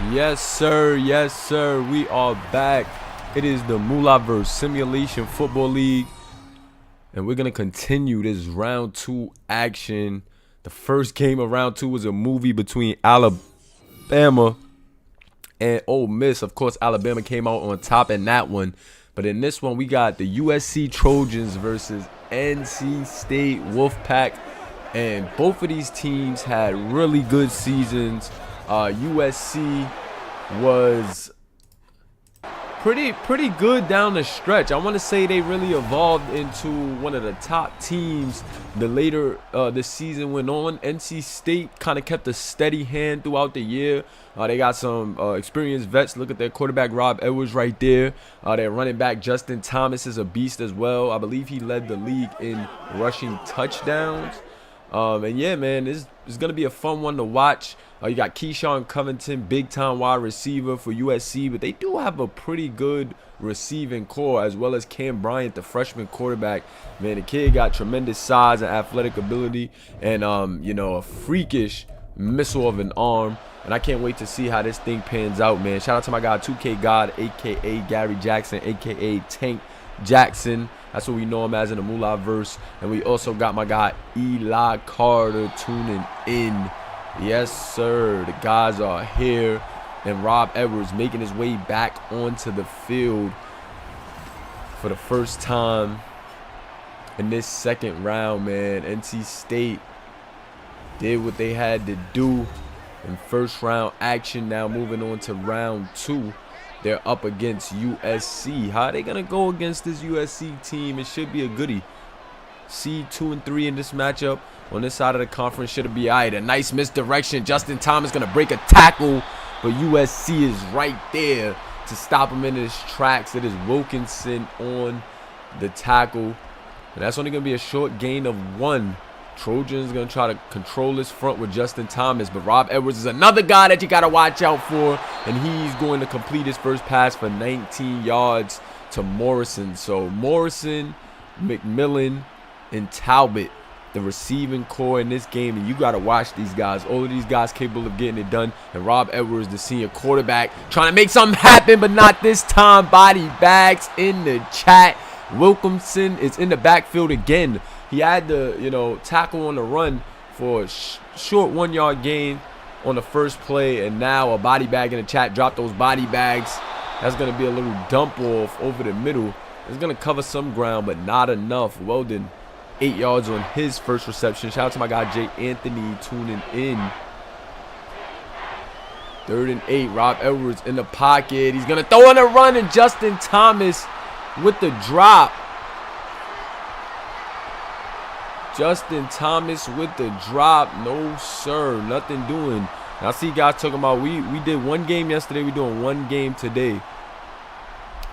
Yes, sir. Yes, sir. We are back. It is the Moolah vs. Simulation Football League. And we're going to continue this round 2 action. The first game of round 2 was a movie between Alabama and Ole Miss. Of course, Alabama came out on top in that one. But in this one, we got the USC Trojans versus NC State Wolfpack. And both of these teams had really good seasons. USC was pretty good down the stretch. I want to say they really evolved into one of the top teams the later the season went on. NC State kind of kept a steady hand throughout the year. They got some experienced vets. Look at their quarterback Rob Edwards right there. Their running back Justin Thomas is a beast as well. I believe he led the league in rushing touchdowns. And yeah, man, it's going to be a fun one to watch. You got Keyshawn Covington, big-time wide receiver for USC, but they do have a pretty good receiving core, as well as Cam Bryant, the freshman quarterback. Man, the kid got tremendous size and athletic ability and, you know, a freakish missile of an arm. And I can't wait to see how this thing pans out, man. Shout out to my guy 2K God, a.k.a. Gary Jackson, a.k.a. Tank Jackson. That's what we know him as in the Moolah verse. And we also got my guy Eli Carter tuning in. Yes, sir. The guys are here. And Rob Edwards making his way back onto the field for the first time in this second round, man. NC State did what they had to do in first round action. Now moving on to round 2. They're up against USC. How are they going to go against this USC team? It should be a goodie. Seed 2 and 3 in this matchup. On this side of the conference, should it be all right? A nice misdirection. Justin Thomas going to break a tackle, but USC is right there to stop him in his tracks. It is Wilkinson on the tackle. And that's only going to be a short gain of 1. Trojans going to try to control this front with Justin Thomas, but Rob Edwards is another guy that you got to watch out for, and he's going to complete his first pass for 19 yards to Morrison. So Morrison, McMillan, and Talbot, the receiving core in this game, and you got to watch these guys. All of these guys capable of getting it done, and Rob Edwards, the senior quarterback, trying to make something happen, but not this time. Body bags in the chat. Wilkinson is in the backfield again. He had the, you know, tackle on the run for a short 1-yard gain on the first play, and now a body bag in the chat. Drop those body bags. That's going to be a little dump off over the middle. It's going to cover some ground, but not enough. Weldon, 8 yards on his first reception. Shout out to my guy Jay Anthony tuning in. 3rd and 8. Rob Edwards in the pocket. He's going to throw on a run, and Justin Thomas with the drop. Justin Thomas with the drop. No, sir. Nothing doing. And I see guys talking about we did 1 game yesterday. We're doing 1 game today.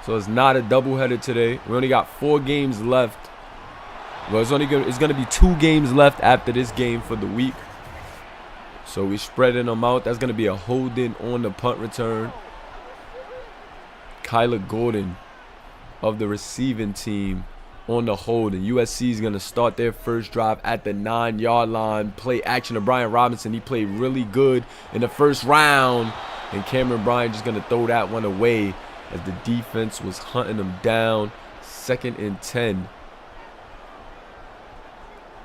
So it's not a doubleheader today. We only got 4 games left. Well, it's going to be 2 games left after this game for the week. So we're spreading them out. That's going to be a holding on the punt return. Kyler Gordon of the receiving team on the hold, and USC is going to start their first drive at the 9-yard line. Play action to Brian Robinson. He played really good in the first round, and Cameron Bryant just going to throw that one away as the defense was hunting him down. 2nd and 10.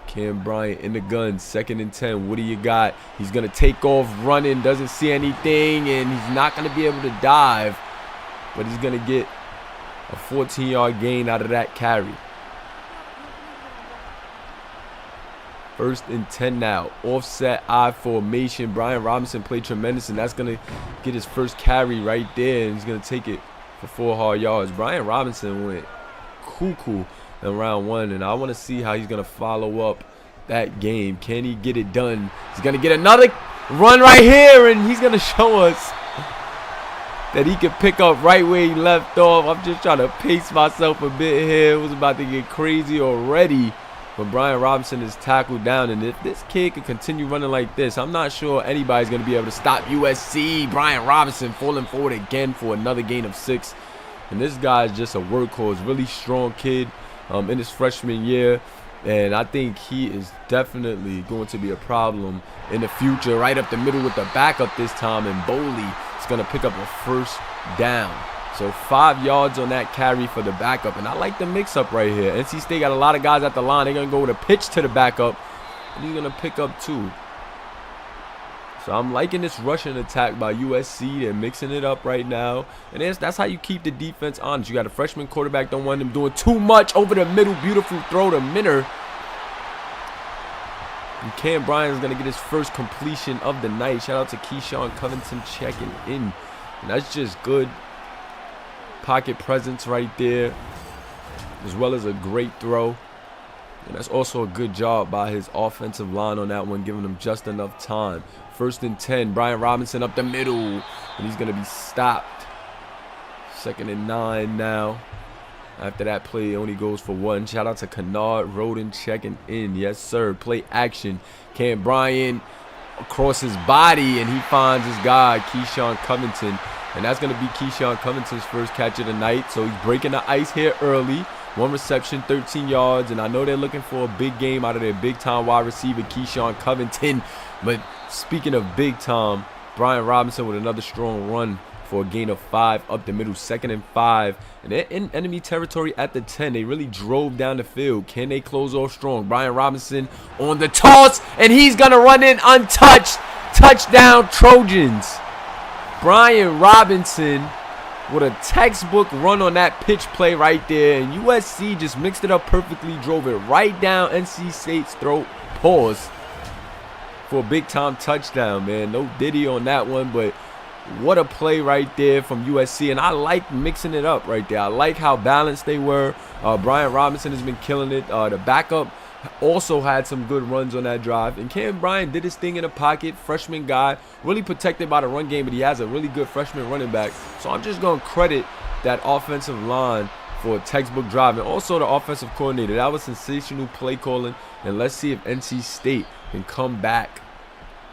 Cam Bryant in the gun. 2nd and 10. What do you got? He's going to take off running. Doesn't see anything, and he's not going to be able to dive, but he's going to get a 14-yard gain out of that carry. 1st and 10 now. Offset I formation. Brian Robinson played tremendous, and that's going to get his first carry right there, and he's going to take it for 4 hard yards. Brian Robinson went cuckoo in round 1, and I want to see how he's going to follow up that game. Can he get it done? He's going to get another run right here, and he's going to show us that he can pick up right where he left off. I'm just trying to pace myself a bit here. It was about to get crazy already. But Brian Robinson is tackled down, and if this kid could continue running like this, I'm not sure anybody's going to be able to stop USC. Brian Robinson falling forward again for another gain of 6. And this guy is just a workhorse, really strong kid in his freshman year. And I think he is definitely going to be a problem in the future. Right up the middle with the backup this time, and Boley It's going to pick up a first down. So 5 yards on that carry for the backup. And I like the mix-up right here. NC State got a lot of guys at the line. They're going to go with a pitch to the backup. And he's going to pick up 2. So I'm liking this rushing attack by USC. They're mixing it up right now. And that's how you keep the defense honest. You got a freshman quarterback. Don't want him doing too much over the middle. Beautiful throw to Minner. And Cam Bryant is going to get his first completion of the night. Shout out to Keyshawn Covington checking in. And that's just good pocket presence right there, as well as a great throw. And that's also a good job by his offensive line on that one, giving him just enough time. 1st and 10. Brian Robinson up the middle, and he's going to be stopped. 2nd and 9 now. After that play, it only goes for 1. Shout out to Kennard Roden checking in. Yes, sir. Play action. Cam Bryant across his body, and he finds his guy, Keyshawn Covington. And that's going to be Keyshawn Covington's first catch of the night. So he's breaking the ice here early. 1 reception, 13 yards. And I know they're looking for a big game out of their big-time wide receiver, Keyshawn Covington. But speaking of big-time, Brian Robinson with another strong run for a gain of 5 up the middle. 2nd and 5. And they're in enemy territory at the 10. They really drove down the field. Can they close off strong? Brian Robinson on the toss. And he's going to run in untouched. Touchdown, Trojans. Brian Robinson with a textbook run on that pitch play right there. And USC just mixed it up perfectly, drove it right down NC State's throat. Pause for a big-time touchdown, man. No Diddy on that one, but what a play right there from USC. And I like mixing it up right there. I like how balanced they were. Brian Robinson has been killing it. The backup also had some good runs on that drive. And Cam Bryant did his thing in the pocket. Freshman guy. Really protected by the run game, but he has a really good freshman running back. So I'm just going to credit that offensive line for a textbook drive. And also the offensive coordinator. That was sensational play calling. And let's see if NC State can come back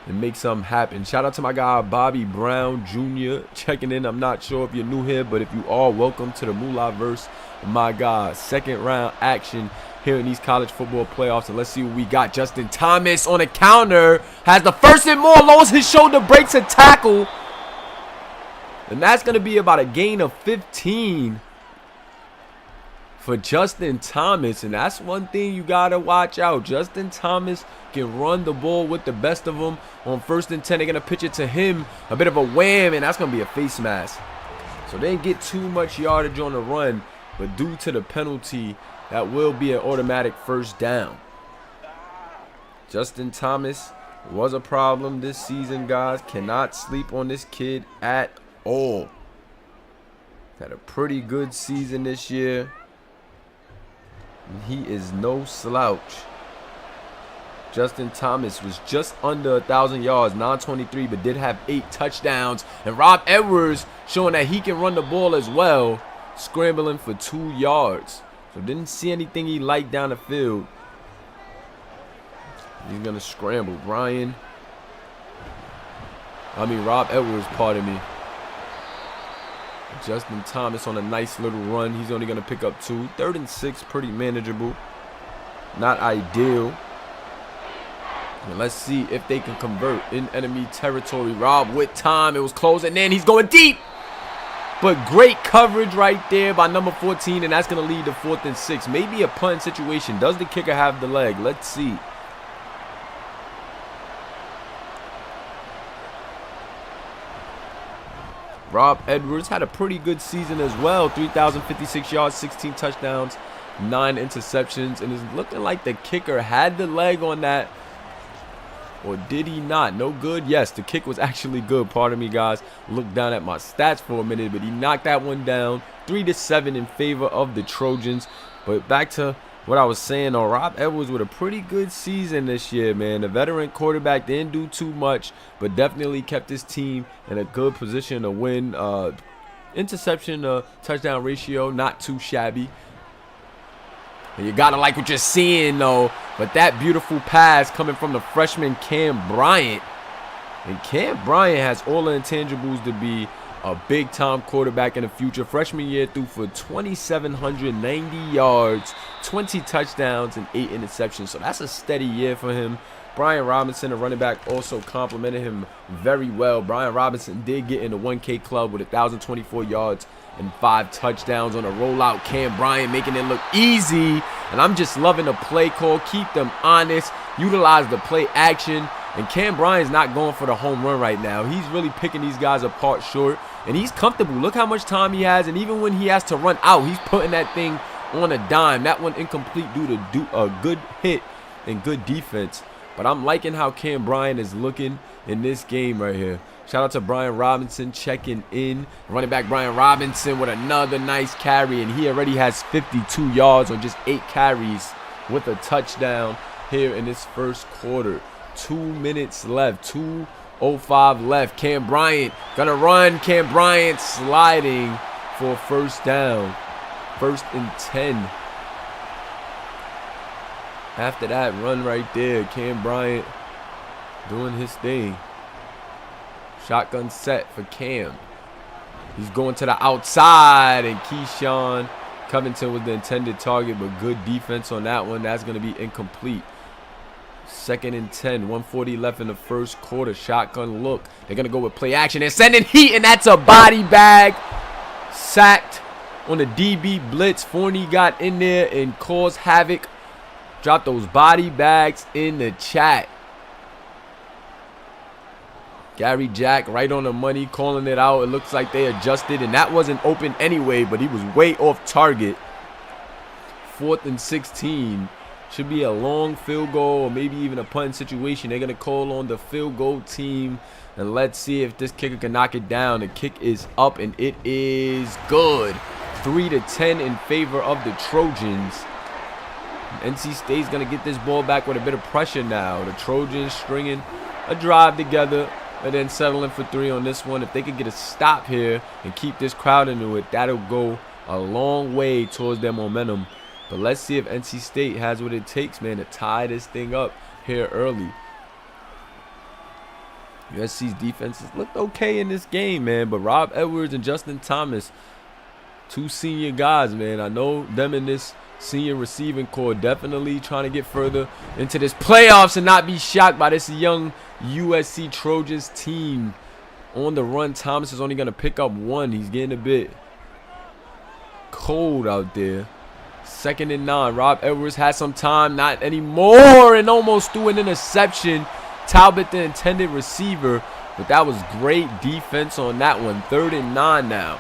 and make something happen. Shout out to my guy Bobby Brown Jr. checking in. I'm not sure if you're new here, but if you are, welcome to the Moolah-verse. My God, 2nd round action here in these college football playoffs. And let's see what we got. Justin Thomas on a counter. Has the 1st and more. Lowers his shoulder. Breaks a tackle. And that's going to be about a gain of 15 for Justin Thomas. And that's one thing you got to watch out. Justin Thomas can run the ball with the best of them. On 1st and 10, they're going to pitch it to him. A bit of a wham, and that's going to be a face mask. So they didn't get too much yardage on the run. But due to the penalty, that will be an automatic 1st down. Justin Thomas was a problem this season, guys. Cannot sleep on this kid at all. Had a pretty good season this year. He is no slouch. Justin Thomas was just under 1,000 yards, 923, but did have 8 touchdowns. And Rob Edwards showing that he can run the ball as well, scrambling for 2 yards. So didn't see anything he liked down the field. He's going to scramble. Rob Edwards, pardon me. Justin Thomas on a nice little run. He's only going to pick up 2. 3rd and 6, pretty manageable. Not ideal. And let's see if they can convert in enemy territory. Rob with time. It was close, and then he's going deep. But great coverage right there by number 14, and that's going to lead to 4th and 6. Maybe a punt situation. Does the kicker have the leg? Let's see. Rob Edwards had a pretty good season as well. 3,056 yards, 16 touchdowns, 9 interceptions. And it's looking like the kicker had the leg on that. Or did he not? No good? Yes, the kick was actually good. Pardon me, guys. Look down at my stats for a minute, but he knocked that one down. 3-7 in favor of the Trojans. But back to what I was saying, Rob Edwards with a pretty good season this year, man. The veteran quarterback didn't do too much, but definitely kept his team in a good position to win. Interception touchdown ratio, not too shabby. And you gotta like what you're seeing, though. But that beautiful pass coming from the freshman Cam Bryant. And Cam Bryant has all the intangibles to be a big-time quarterback in the future. Freshman year threw for 2,790 yards, 20 touchdowns, and 8 interceptions. So that's a steady year for him. Brian Robinson, a running back, also complimented him very well. Brian Robinson did get in the 1K club with 1,024 yards and 5 touchdowns on a rollout. Cam Bryant making it look easy. And I'm just loving the play call. Keep them honest. Utilize the play action. And Cam Bryant's not going for the home run right now. He's really picking these guys apart short. And he's comfortable. Look how much time he has. And even when he has to run out, he's putting that thing on a dime. That one incomplete due to a good hit and good defense. But I'm liking how Cam Bryant is looking in this game right here. Shout out to Brian Robinson checking in. Running back Brian Robinson with another nice carry. And he already has 52 yards on just 8 carries with a touchdown here in this first quarter. 2 minutes left. 2:05 left. Cam Bryant gonna run. Cam Bryant sliding for a first down. 1st and 10. After that run right there, Cam Bryant doing his thing. Shotgun set for Cam. He's going to the outside, and Keyshawn Covington was the intended target, but good defense on that one. That's going to be incomplete. 2nd and 10, 1:40 left in the first quarter. Shotgun look. They're going to go with play action. They're sending heat, and that's a body bag. Sacked on the DB blitz. Forney got in there and caused havoc. Drop those body bags in the chat. Gary Jack right on the money, calling it out. It looks like they adjusted, and that wasn't open anyway, but he was way off target. 4th and 16. Should be a long field goal or maybe even a punt situation. They're going to call on the field goal team, and let's see if this kicker can knock it down. The kick is up, and it is good. 3-10 in favor of the Trojans. NC State's going to get this ball back with a bit of pressure now. The Trojans stringing a drive together and then settling for 3 on this one. If they could get a stop here and keep this crowd into it, that'll go a long way towards their momentum. But let's see if NC State has what it takes, man, to tie this thing up here early. USC's defenses looked okay in this game, man. But Rob Edwards and Justin Thomas, 2 senior guys, man. I know them in this senior receiving core definitely trying to get further into this playoffs and not be shocked by this young USC Trojans team. On the run, Thomas is only going to pick up 1. He's getting a bit cold out there. 2nd and 9. Rob Edwards has some time, not anymore, and almost threw an interception. Talbot, the intended receiver, but that was great defense on that one. 3rd and 9 now.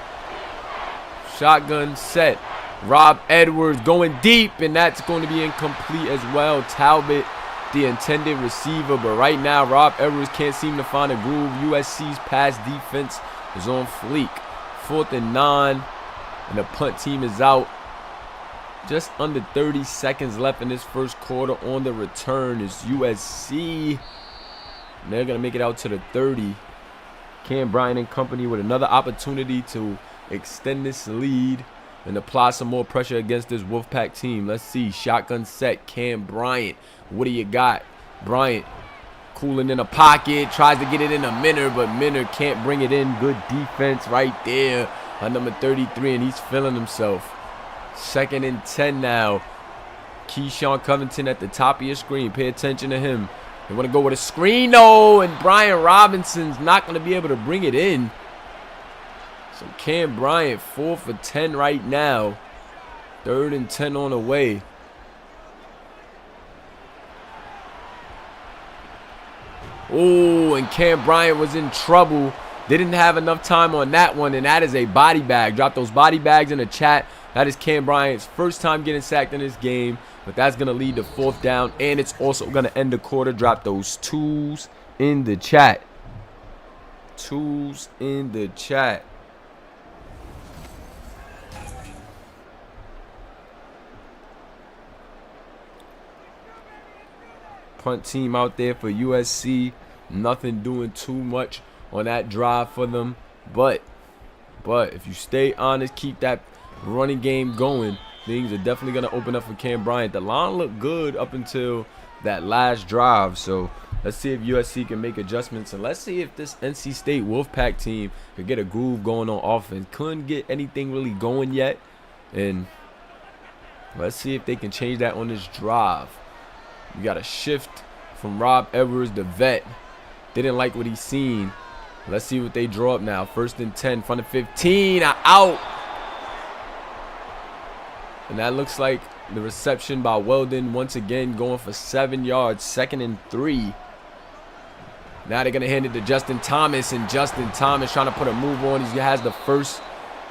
Shotgun set. Rob Edwards going deep, and that's going to be incomplete as well. Talbot, the intended receiver, but right now Rob Edwards can't seem to find a groove. USC's pass defense is on fleek. 4th and 9, and the punt team is out. Just under 30 seconds left in this first quarter. On the return is USC. And they're going to make it out to the 30. Cam Bryant and company with another opportunity to extend this lead and apply some more pressure against this Wolfpack team. Let's see. Shotgun set. Cam Bryant. What do you got? Bryant cooling in a pocket. Tries to get it in a Minner, but Minner can't bring it in. Good defense right there on number 33, and he's feeling himself. 2nd and 10 now. Keyshawn Covington at the top of your screen. Pay attention to him. They want to go with a screen, though, and Brian Robinson's not going to be able to bring it in. So Cam Bryant 4 for 10 right now. 3rd and 10 on the way. Oh, and Cam Bryant was in trouble. Didn't have enough time on that one, and that is a body bag. Drop those body bags in the chat. That is Cam Bryant's first time getting sacked in this game, but that's going to lead to 4th down, and it's also going to end the quarter. Drop those 2s in the chat. 2s in the chat. Punt team out there for USC. Nothing doing too much on that drive for them. But if you stay honest, keep that running game going, things are definitely going to open up for Cam Bryant. The line looked good up until that last drive. So Let's see if USC can make adjustments, and let's see if this NC State Wolfpack team could get a groove going on offense. Couldn't get anything really going yet, and let's see if they can change that on this drive. You got a shift from Rob Edwards, the vet. Didn't like what he's seen. Let's see what they draw up now. 1st and 10, front of 15, out. And that looks like the reception by Weldon once again going for 7 yards. 2nd and 3. Now they're going to hand it to Justin Thomas, and Justin Thomas trying to put a move on. He has the first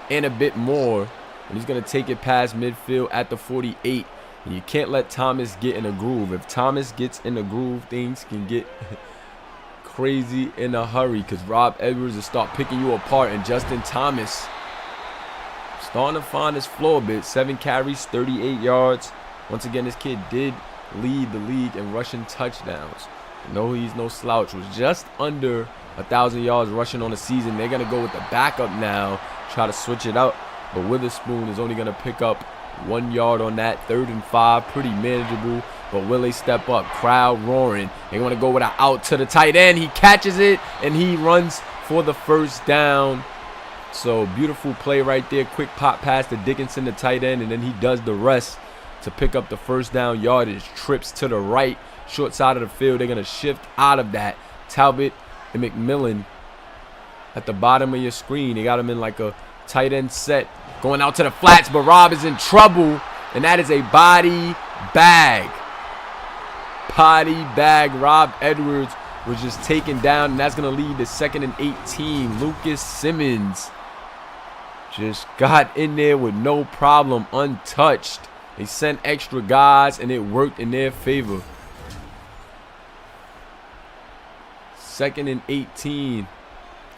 and a bit more, and he's going to take it past midfield at the 48. And you can't let Thomas get in a groove. If Thomas gets in a groove, things can get crazy in a hurry, because Rob Edwards will start picking you apart, and Justin Thomas starting to find his flow a bit. 7 carries, 38 yards. Once again, this kid did lead the league in rushing touchdowns. No, he's no slouch. Was just under 1,000 yards rushing on the season. They're going to go with the backup now, try to switch it up. But Witherspoon is only going to pick up 1 yard on that. 3rd and 5, pretty manageable. But will they step up? Crowd roaring. They want to go with an out to the tight end. He catches it, and he runs for the first down. So beautiful play right there. Quick pop pass to Dickinson, the tight end, and then he does the rest to pick up the first down yardage. Trips to the right, short side of the field. They're going to shift out of that. Talbot and McMillan at the bottom of your screen. They got him in like a tight end set. Going out to the flats, but Rob is in trouble, and that is a body bag. Body bag. Rob Edwards was just taken down, and that's going to lead to 2nd and 18. Lucas Simmons just got in there with no problem, untouched. They sent extra guys, and it worked in their favor. 2nd and 18.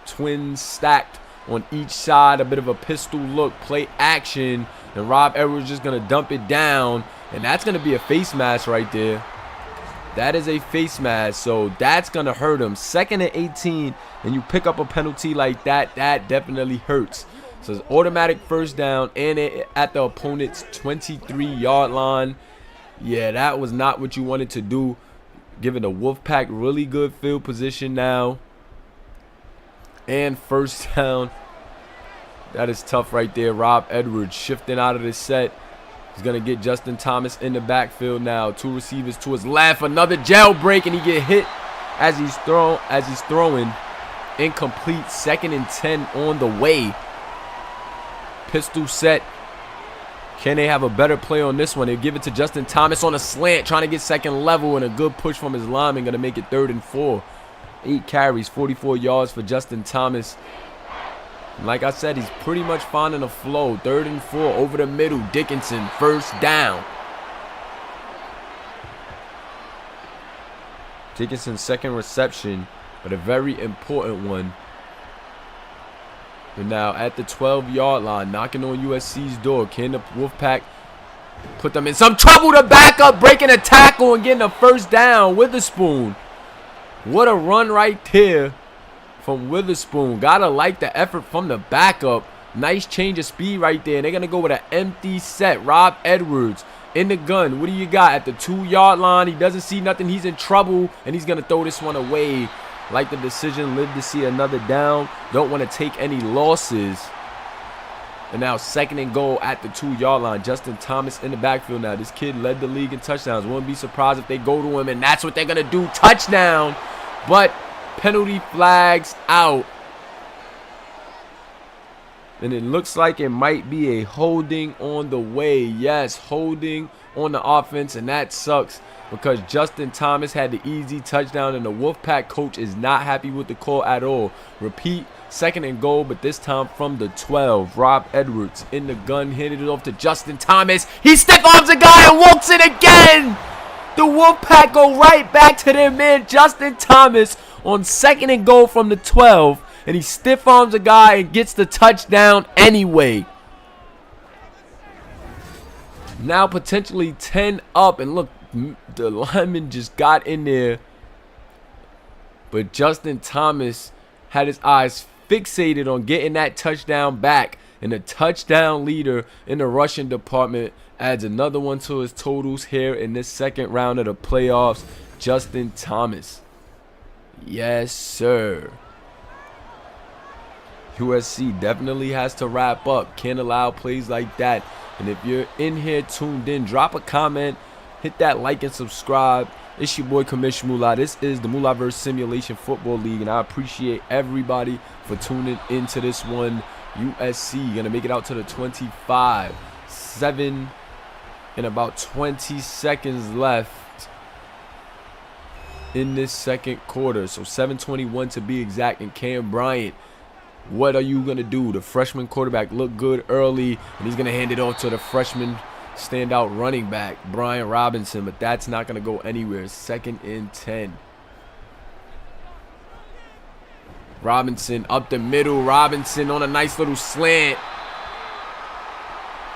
Twins stacked on each side. A bit of a pistol look, play action, and Rob Edwards just going to dump it down, and that's going to be a face mask right there. That is a face mask, so that's going to hurt him. 2nd and 18, and you pick up a penalty like that, that definitely hurts. So it's automatic first down, and at the opponent's 23-yard line. Yeah, that was not what you wanted to do. Giving the Wolfpack really good field position now. And first down. That is tough right there. Rob Edwards shifting out of the set. He's going to get Justin Thomas in the backfield now. 2 receivers to his left. Another jailbreak, and he get hit as he's throwing. Incomplete. 2nd and 10 on the way. Pistol set. Can they have a better play on this one? They give it to Justin Thomas on a slant, trying to get second level, and a good push from his lineman. Going to make it 3rd and 4. 8 carries, 44 yards for Justin Thomas. Like I said, he's pretty much finding a flow. 3rd and 4 over the middle. Dickinson, first down. Dickinson's 2nd reception, but a very important one. And now at the 12-yard line, knocking on USC's door. Can the Wolfpack put them in some trouble? To back up, breaking a tackle and getting a first down. Witherspoon. What a run right there from Witherspoon. Gotta like the effort from the backup. Nice change of speed right there. And they're going to go with an empty set. Rob Edwards in the gun. What do you got at the 2-yard line? He doesn't see nothing. He's in trouble, and he's going to throw this one away. Like the decision, live to see another down. Don't want to take any losses. And now 2nd and goal at the 2-yard line. Justin Thomas in the backfield now. This kid led the league in touchdowns. Wouldn't be surprised if they go to him, and that's what they're going to do. Touchdown. But penalty flags out. And it looks like it might be a holding on the way. Yes, holding on the offense, and that sucks because Justin Thomas had the easy touchdown, and the Wolfpack coach is not happy with the call at all. Repeat, 2nd and goal, but this time from the 12. Rob Edwards in the gun, handed it off to Justin Thomas. He stiff arms a guy and walks it again. The Wolfpack go right back to their man Justin Thomas on 2nd and goal from the 12. And he stiff arms a guy and gets the touchdown anyway. Now potentially 10 up. And look, the lineman just got in there. But Justin Thomas had his eyes fixated on getting that touchdown back. And the touchdown leader in the rushing department adds another one to his totals here in this 2nd round of the playoffs. Justin Thomas. Yes, sir. USC definitely has to wrap up. Can't allow plays like that. And if you're in here tuned in, drop a comment, hit that like and subscribe. It's your boy Commish Moolah. This is the Moolahverse Simulation Football League, and I appreciate everybody for tuning into this one. USC gonna make it out to the 25. 7 and about 20 seconds left in this second quarter. So 7:21 to be exact. And Cam Bryant, what are you going to do? The freshman quarterback looked good early, and he's going to hand it off to the freshman standout running back, Brian Robinson, but that's not going to go anywhere. 2nd and 10. Robinson up the middle. Robinson on a nice little slant.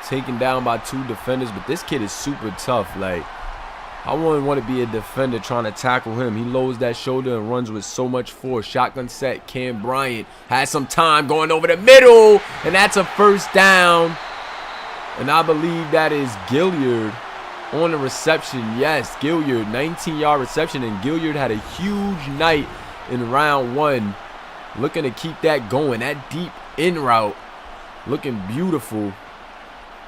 Taken down by 2 defenders, but this kid is super tough. Like, I wouldn't want to be a defender trying to tackle him. He lowers that shoulder and runs with so much force. Shotgun set. Cam Bryant has some time going over the middle, and that's a first down. And I believe that is Gilliard on the reception. Yes, Gilliard, 19-yard reception, and Gilliard had a huge night in round 1. Looking to keep that going. That deep in route looking beautiful.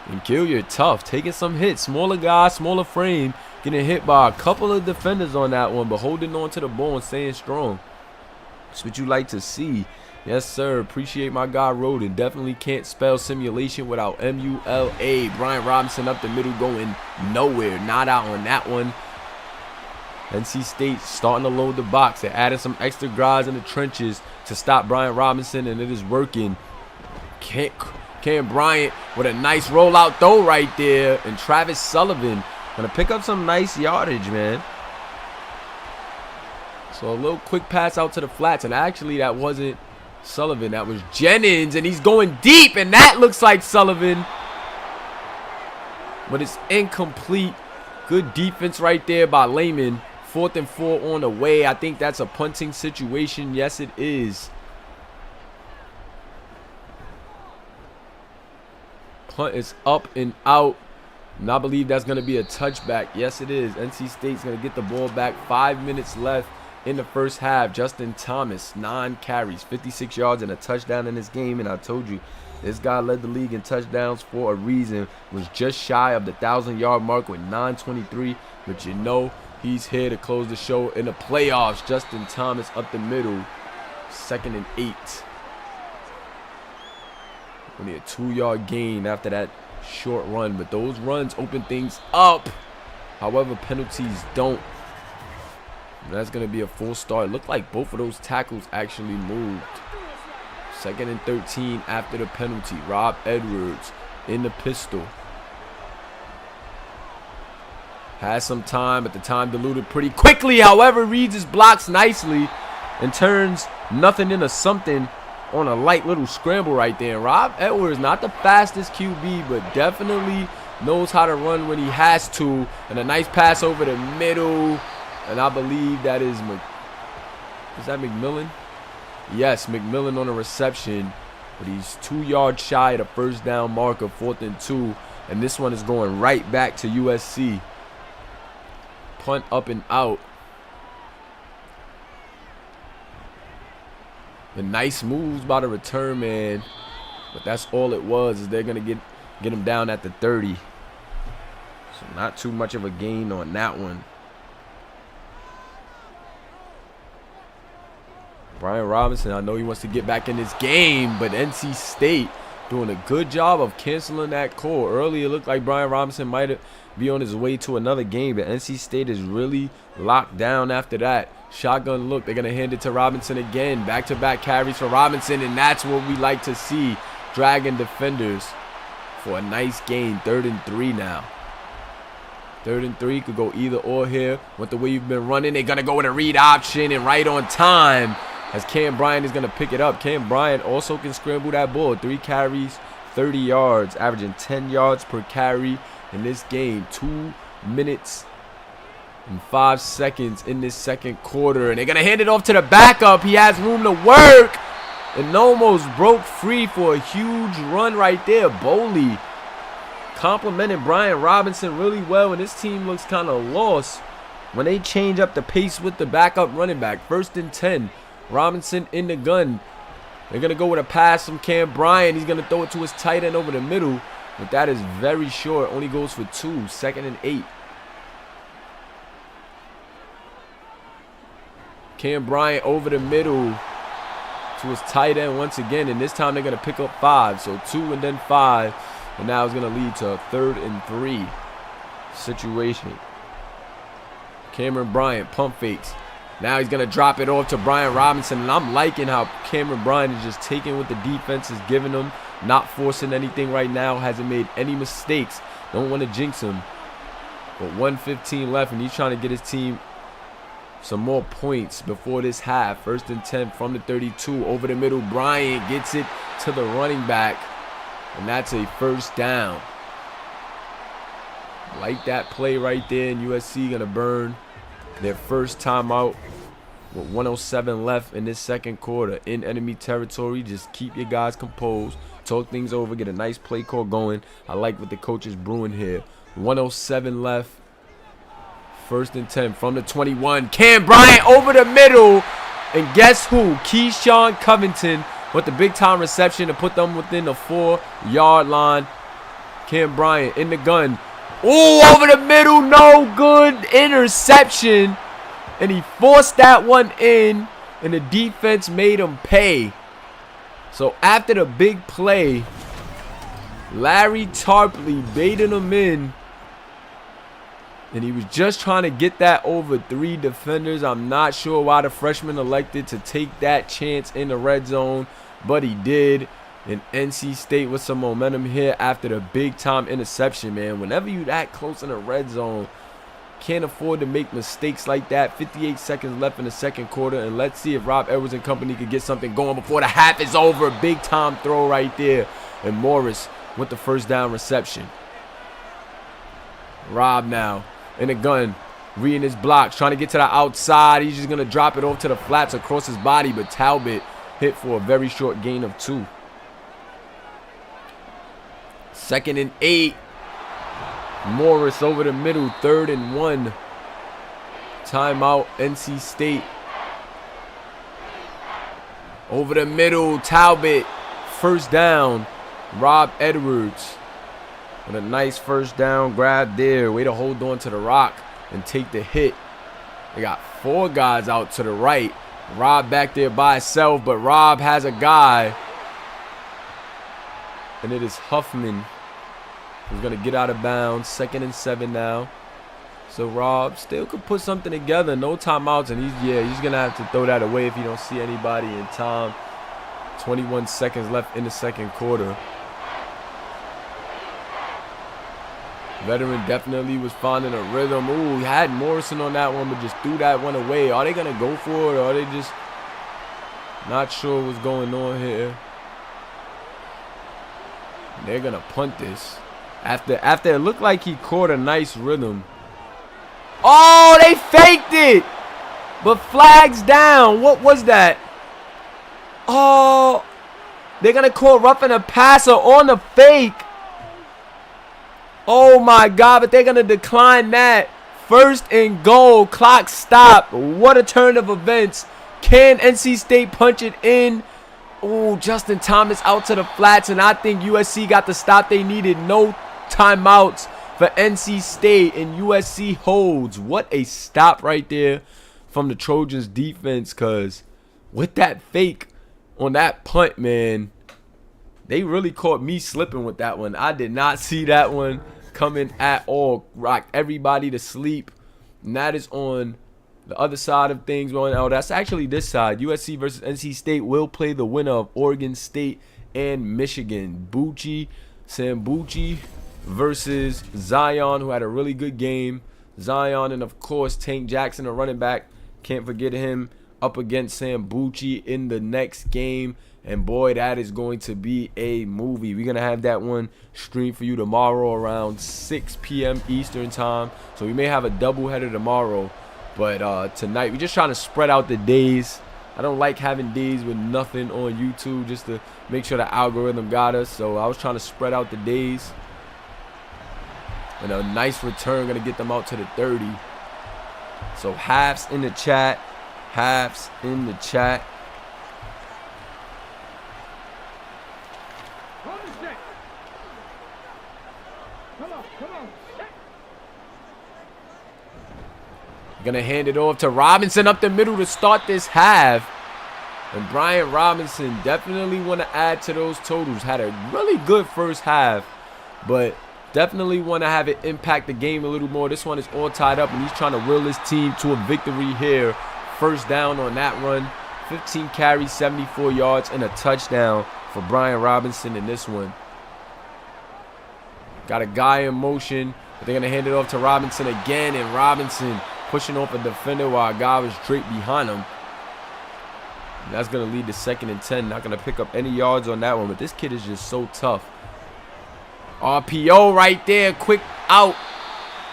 And Gilliard tough, taking some hits. Smaller guy, smaller frame, getting hit by a couple of defenders on that one, but holding on to the ball and staying strong. That's what you like to see. Yes, sir. Appreciate my guy Roden. Definitely can't spell simulation without M-U-L-A. Brian Robinson up the middle going nowhere. Not out on that one. NC State starting to load the box. They're adding some extra guys in the trenches to stop Brian Robinson, and it is working. Cam Bryant with a nice rollout throw right there. And Travis Sullivan gonna pick up some nice yardage, man. So a little quick pass out to the flats. And actually, that wasn't Sullivan. That was Jennings. And he's going deep. And that looks like Sullivan. But it's incomplete. Good defense right there by Lehman. 4th and 4 on the way. I think that's a punting situation. Yes, it is. Punt is up and out. And I believe that's going to be a touchback. Yes, it is. NC State's going to get the ball back. 5 minutes left in the first half. Justin Thomas, 9 carries, 56 yards, and a touchdown in this game. And I told you, this guy led the league in touchdowns for a reason. Was just shy of the 1,000-yard mark with 923. But you know, he's here to close the show in the playoffs. Justin Thomas up the middle. 2nd and 8. Only a 2-yard gain after that short run, but those runs open things up. However, penalties don't. And that's going to be a full start. It looked like both of those tackles actually moved. 2nd and 13 after the penalty. Rob Edwards in the pistol. Has some time, but the time diluted pretty quickly. However, reads his blocks nicely and turns nothing into something on a light little scramble right there. And Rob Edwards, not the fastest QB, but definitely knows how to run when he has to. And a nice pass over the middle. And I believe that is that McMillan? Yes, McMillan on a reception. But he's 2 yards shy of the first down mark of 4th and 2. And this one is going right back to USC. Punt up and out. The nice moves by the return man, but that's all it was. Is they're gonna get him down at the 30. So not too much of a gain on that one. Brian Robinson, I know he wants to get back in this game, but NC State doing a good job of canceling that call. Earlier, it looked like Brian Robinson might be on his way to another game, but NC State is really locked down after that. Shotgun look. They're going to hand it to Robinson again. Back-to-back carries for Robinson, and that's what we like to see. Dragging defenders for a nice gain. 3rd and 3 now. 3rd and 3 could go either or here. With the way you've been running, they're going to go with a read option, and right on time as Cam Bryant is going to pick it up. Cam Bryant also can scramble that ball. 3 carries, 30 yards, averaging 10 yards per carry in this game. 2 minutes and 5 seconds in this second quarter. And they're going to hand it off to the backup. He has room to work. And almost broke free for a huge run right there. Boley complimented Brian Robinson really well. And this team looks kind of lost when they change up the pace with the backup running back. 1st and 10. Robinson in the gun. They're going to go with a pass from Cam Bryant. He's going to throw it to his tight end over the middle. But that is very short. Only goes for 2. 2nd and 8. Cam Bryant over the middle to his tight end once again. And this time they're going to pick up 5. So 2 and then 5. And now it's going to lead to a 3rd and 3 situation. Cameron Bryant pump fakes. Now he's going to drop it off to Brian Robinson. And I'm liking how Cameron Bryant is just taking what the defense is giving him. Not forcing anything right now. Hasn't made any mistakes. Don't want to jinx him. But 1:15 left. And he's trying to get his team some more points before this half. 1st and 10 from the 32. Over the middle. Bryant gets it to the running back. And that's a 1st down. Like that play right there. And USC going to burn their first timeout with 1:07 left in this 2nd quarter in enemy territory. Just keep your guys composed. Talk things over. Get a nice play call going. I like what the coach is brewing here. 1:07 left. 1st and 10 from the 21. Cam Bryant over the middle. And guess who? Keyshawn Covington with the big time reception to put them within the 4-yard line. Cam Bryant in the gun. Oh, over the middle. No good. Interception. And he forced that one in. And the defense made him pay. So after the big play, Larry Tarpley baited him in. And he was just trying to get that over 3 defenders. I'm not sure why the freshman elected to take that chance in the red zone. But he did. And NC State with some momentum here after the big-time interception, man. Whenever you that close in the red zone, can't afford to make mistakes like that. 58 seconds left in the 2nd quarter. And let's see if Rob Edwards and company could get something going before the half is over. Big-time throw right there. And Morris with the 1st down reception. Rob now in the gun. Reading his blocks. Trying to get to the outside. He's just going to drop it off to the flats across his body. But Talbot hit for a very short gain of 2. 2nd and 8. Morris over the middle. 3rd and 1. Timeout. NC State. Over the middle. Talbot. 1st down. Rob Edwards with a nice 1st down grab there. Way to hold on to the rock and take the hit. They got 4 guys out to the right. Rob back there by himself, but Rob has a guy. And it is Huffman who's going to get out of bounds. 2nd and 7 now. So Rob still could put something together. No timeouts. And he's going to have to throw that away if he don't see anybody in time. 21 seconds left in the 2nd quarter. Veteran definitely was finding a rhythm. Ooh, he had Morrison on that one, but just threw that one away. Are they going to go for it, or are they just not sure what's going on here? They're going to punt this. After it looked like he caught a nice rhythm. Oh, they faked it. But flags down. What was that? Oh, they're going to call roughing a passer on the fake. Oh, my God, but they're going to decline that. 1st and goal. Clock stop. What a turn of events. Can NC State punch it in? Oh, Justin Thomas out to the flats, and I think USC got the stop they needed. No timeouts for NC State, and USC holds. What a stop right there from the Trojans defense, because with that fake on that punt, man, they really caught me slipping with that one. I did not see that one coming at all. Rocked everybody to sleep. And that is on the other side of things. Oh, that's actually this side. USC versus NC State will play the winner of Oregon State and Michigan. Sam Bucci versus Zion, who had a really good game. Zion and, of course, Tank Jackson, a running back. Can't forget him up against Sam Bucci in the next game. And, boy, that is going to be a movie. We're going to have that one streamed for you tomorrow around 6 p.m. Eastern time. So we may have a doubleheader tomorrow. But tonight, we're just trying to spread out the days. I don't like having days with nothing on YouTube just to make sure the algorithm got us. So I was trying to spread out the days. And a nice return going to get them out to the 30. So halves in the chat. Halves in the chat. Gonna hand it off to Robinson up the middle to start this half. And Brian Robinson definitely want to add to those totals. Had a really good first half, but definitely want to have it impact the game a little more. This one is all tied up, and he's trying to will his team to a victory here. First down on that run. 15 carries, 74 yards, and a touchdown for Brian Robinson in this one. Got a guy in motion, but they're going to hand it off to Robinson again, and Robinson pushing off a defender while a guy was draped behind him. And that's going to lead to 2nd and 10. Not going to pick up any yards on that one, but this kid is just so tough. RPO right there. Quick out.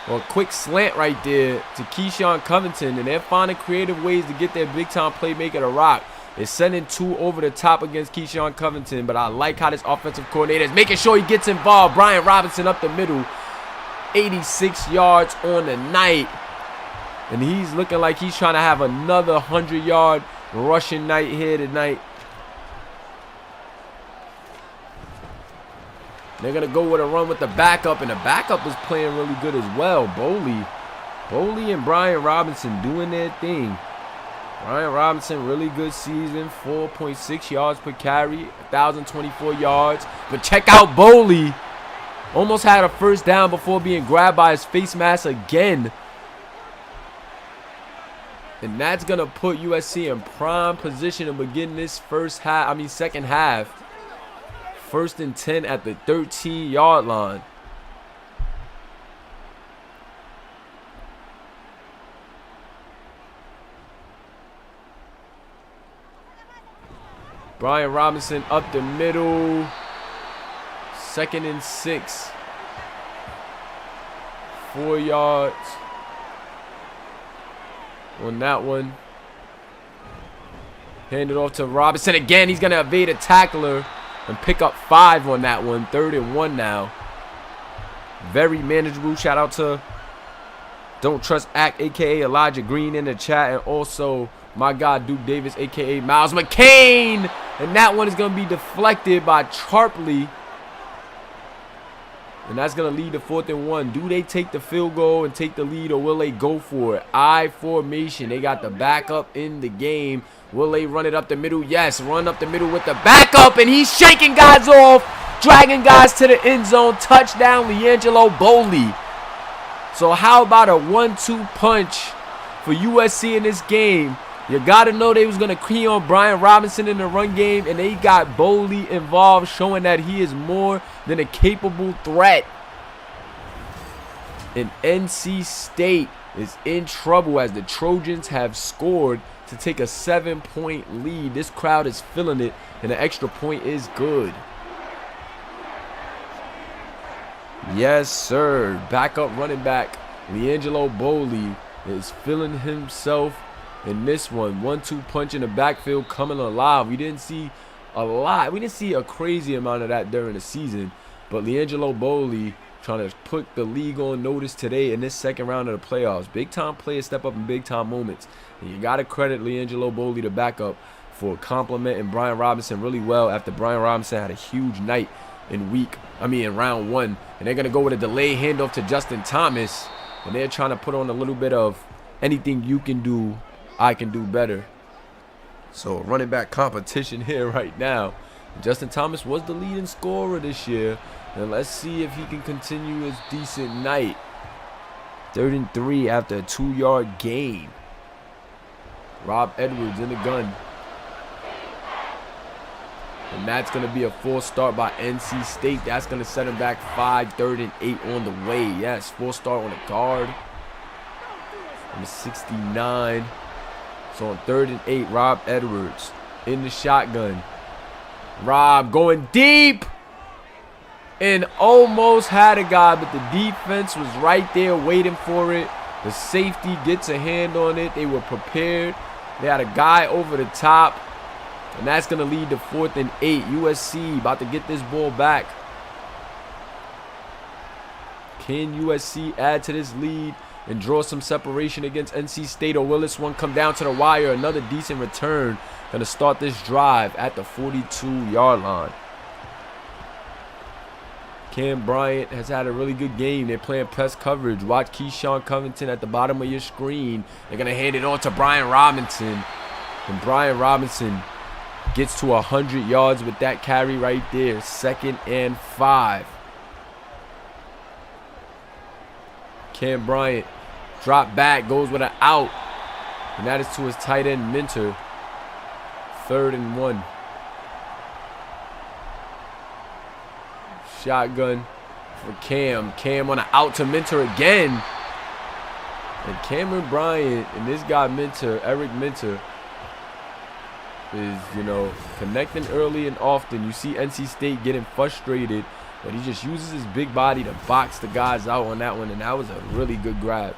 Or quick slant right there to Keyshawn Covington. And they're finding creative ways to get their big-time playmaker to rock. They're sending 2 over the top against Keyshawn Covington, but I like how this offensive coordinator is making sure he gets involved. Brian Robinson up the middle. 86 yards on the night. And he's looking like he's trying to have another 100-yard rushing night here tonight. They're going to go with a run with the backup, and the backup is playing really good as well. Boley and Brian Robinson doing their thing. Brian Robinson, really good season. 4.6 yards per carry, 1,024 yards. But check out Boley. Almost had a first down before being grabbed by his face mask again. And that's going to put USC in prime position to begin this second half. 1st and 10 at the 13-yard line. Brian Robinson up the middle. 2nd and 6. 4 yards on that one. Hand it off to Robinson again. He's going to evade a tackler and pick up 5 on that one. 3rd and 1 now. Very manageable. Shout out to Don't Trust Act, a.k.a. Elijah Green in the chat. And also my guy Duke Davis, a.k.a. Miles McCain. And that one is going to be deflected by Charpley. And that's going to lead to 4th and 1. Do they take the field goal and take the lead, or will they go for it? I formation. They got the backup in the game. Will they run it up the middle? Yes, run up the middle with the backup, and he's shaking guys off, dragging guys to the end zone. Touchdown, LiAngelo Boley. So how about a 1-2 punch for USC in this game? You got to know they was going to key on Brian Robinson in the run game, and they got Boley involved, showing that he is more than a capable threat. And NC State is in trouble as the Trojans have scored to take a 7-point lead. This crowd is feeling it, and an extra point is good. Yes, sir. Backup running back LiAngelo Boley is feeling himself in this one. 1-2 punch in the backfield coming alive. We didn't see a lot. We didn't see a crazy amount of that during the season. But LiAngelo Boley trying to put the league on notice today in this second round of the playoffs. Big-time players step up in big-time moments. And you got to credit LiAngelo Boley, the backup, for complimenting Brian Robinson really well after Brian Robinson had a huge night in round 1. And they're going to go with a delayed handoff to Justin Thomas. And they're trying to put on a little bit of anything you can do, I can do better. So running back competition here right now. Justin Thomas was the leading scorer this year. And let's see if he can continue his decent night. 3rd and 3 after a 2-yard gain. Rob Edwards in the gun. And that's going to be a full start by NC State. That's going to set him back 5, 3rd and 8 on the way. Yes, full start on the guard. Number 69. So on 3rd and 8, Rob Edwards in the shotgun. Rob going deep. And almost had a guy, but the defense was right there waiting for it. The safety gets a hand on it. They were prepared. They had a guy over the top. And that's going to lead to 4th and 8. USC about to get this ball back. Can USC add to this lead? and draw some separation against NC State, or will this one come down to the wire? Another decent return. Going to start this drive at the 42-yard line. Cam Bryant has had a really good game. They're playing press coverage. Watch Keyshawn Covington at the bottom of your screen. They're going to hand it on to Brian Robinson. And Brian Robinson gets to 100 yards with that carry right there. 2nd and 5. Cam Bryant drop back, goes with an out. And that is to his tight end, Minter. 3rd and 1. Shotgun for Cam. Cam on an out to Minter again. And Cameron Bryant and this guy Minter, Eric Minter, is, connecting early and often. You see NC State getting frustrated, but he just uses his big body to box the guys out on that one, and that was a really good grab.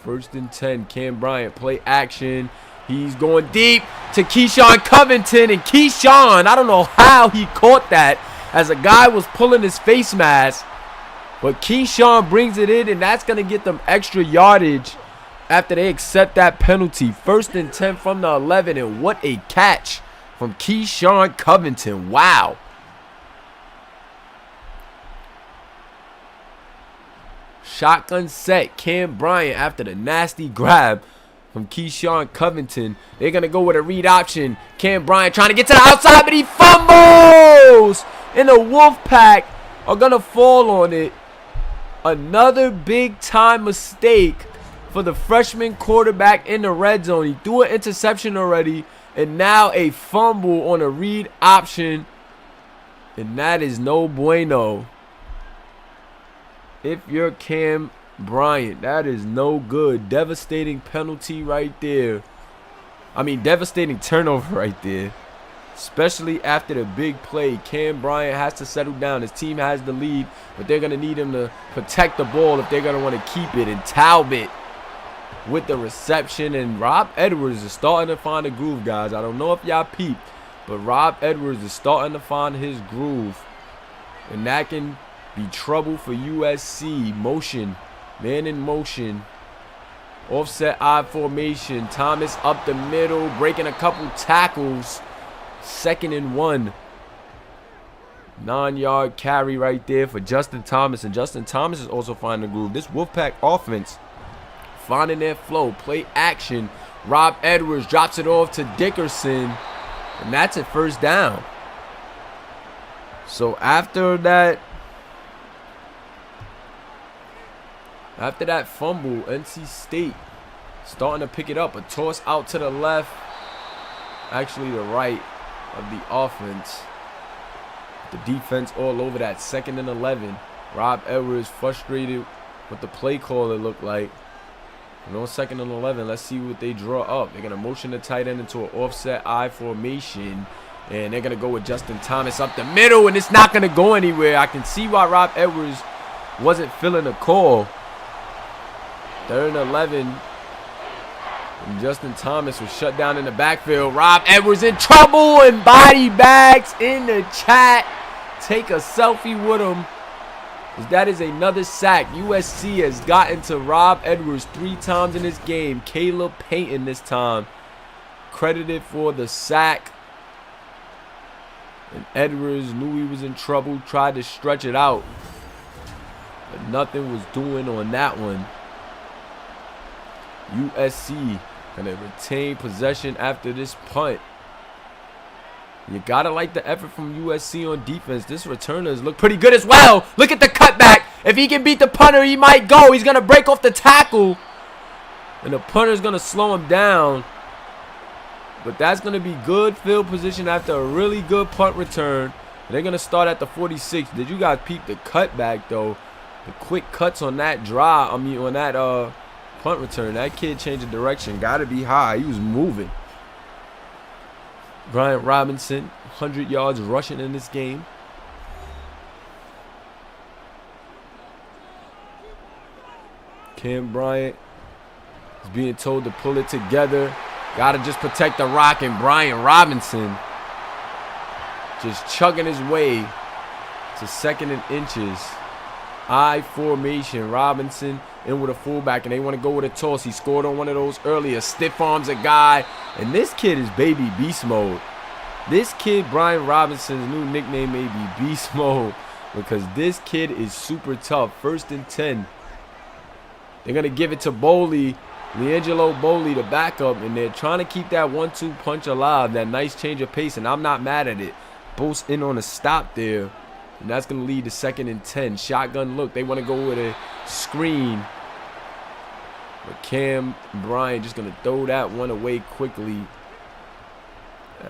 1st and 10, Cam Bryant, play action. He's going deep to Keyshawn Covington, and Keyshawn, I don't know how he caught that as a guy was pulling his face mask, but Keyshawn brings it in, and that's going to get them extra yardage after they accept that penalty. 1st and 10 from the 11, and what a catch from Keyshawn Covington. Wow. Shotgun set, Cam Bryant after the nasty grab from Keyshawn Covington. They're going to go with a read option. Cam Bryant trying to get to the outside, but he fumbles! And the Wolfpack are going to fall on it. Another big-time mistake for the freshman quarterback in the red zone. He threw an interception already, and now a fumble on a read option. And that is no bueno. If you're Cam Bryant, that is no good. Devastating penalty right there. I mean, devastating turnover right there. Especially after the big play. Cam Bryant has to settle down. His team has the lead, but they're going to need him to protect the ball if they're going to want to keep it. And Talbot with the reception. And Rob Edwards is starting to find a groove, guys. I don't know if y'all peeped, but Rob Edwards is starting to find his groove. And that can be trouble for USC. Motion. Man in motion. Offset I formation. Thomas up the middle. Breaking a couple tackles. 2nd and 1. 9-yard carry right there for Justin Thomas. And Justin Thomas is also finding the groove. This Wolfpack offense finding their flow. Play action. Rob Edwards drops it off to Dickerson. And that's a 1st down. So after that fumble, NC State starting to pick it up. A toss out to the left. Actually, the right of the offense. The defense all over that. 2nd and 11. Rob Edwards frustrated with the play call, it looked like. And on 2nd and 11, let's see what they draw up. They're going to motion the tight end into an offset I formation. And they're going to go with Justin Thomas up the middle. And it's not going to go anywhere. I can see why Rob Edwards wasn't feeling the call. 3rd and 11. And Justin Thomas was shut down in the backfield. Rob Edwards in trouble, and body bags in the chat. Take a selfie with him. That is another sack. USC has gotten to Rob Edwards 3 times in this game. Caleb Payton this time credited for the sack. And Edwards knew he was in trouble. Tried to stretch it out, but nothing was doing on that one. USC going to retain possession after this punt. You got to like the effort from USC on defense. This returners look pretty good as well. Look at the cutback. If he can beat the punter, he might go. He's going to break off the tackle. And the punter's going to slow him down. But that's going to be good field position after a really good punt return. And they're going to start at the 46. Did you guys peep the cutback, though? The quick cuts on that drive. On that punt return. That kid changed the direction. Got to be high. He was moving. Brian Robinson, 100 yards rushing in this game. Cam Bryant is being told to pull it together. Got to just protect the rock, and Brian Robinson just chugging his way to 2nd and inches. I formation. Robinson in with a fullback, and they want to go with a toss. He scored on one of those earlier. Stiff arms a guy, and this kid is baby beast mode. This kid, Brian Robinson's new nickname may be beast mode because this kid is super tough. 1st and 10. They're going to give it to Boley. Leangelo Boley, the backup, and they're trying to keep that 1-2 punch alive, that nice change of pace, and I'm not mad at it. Post in on a stop there, and that's going to lead to 2nd and 10. Shotgun look. They want to go with a screen. But Cam Bryant just going to throw that one away quickly,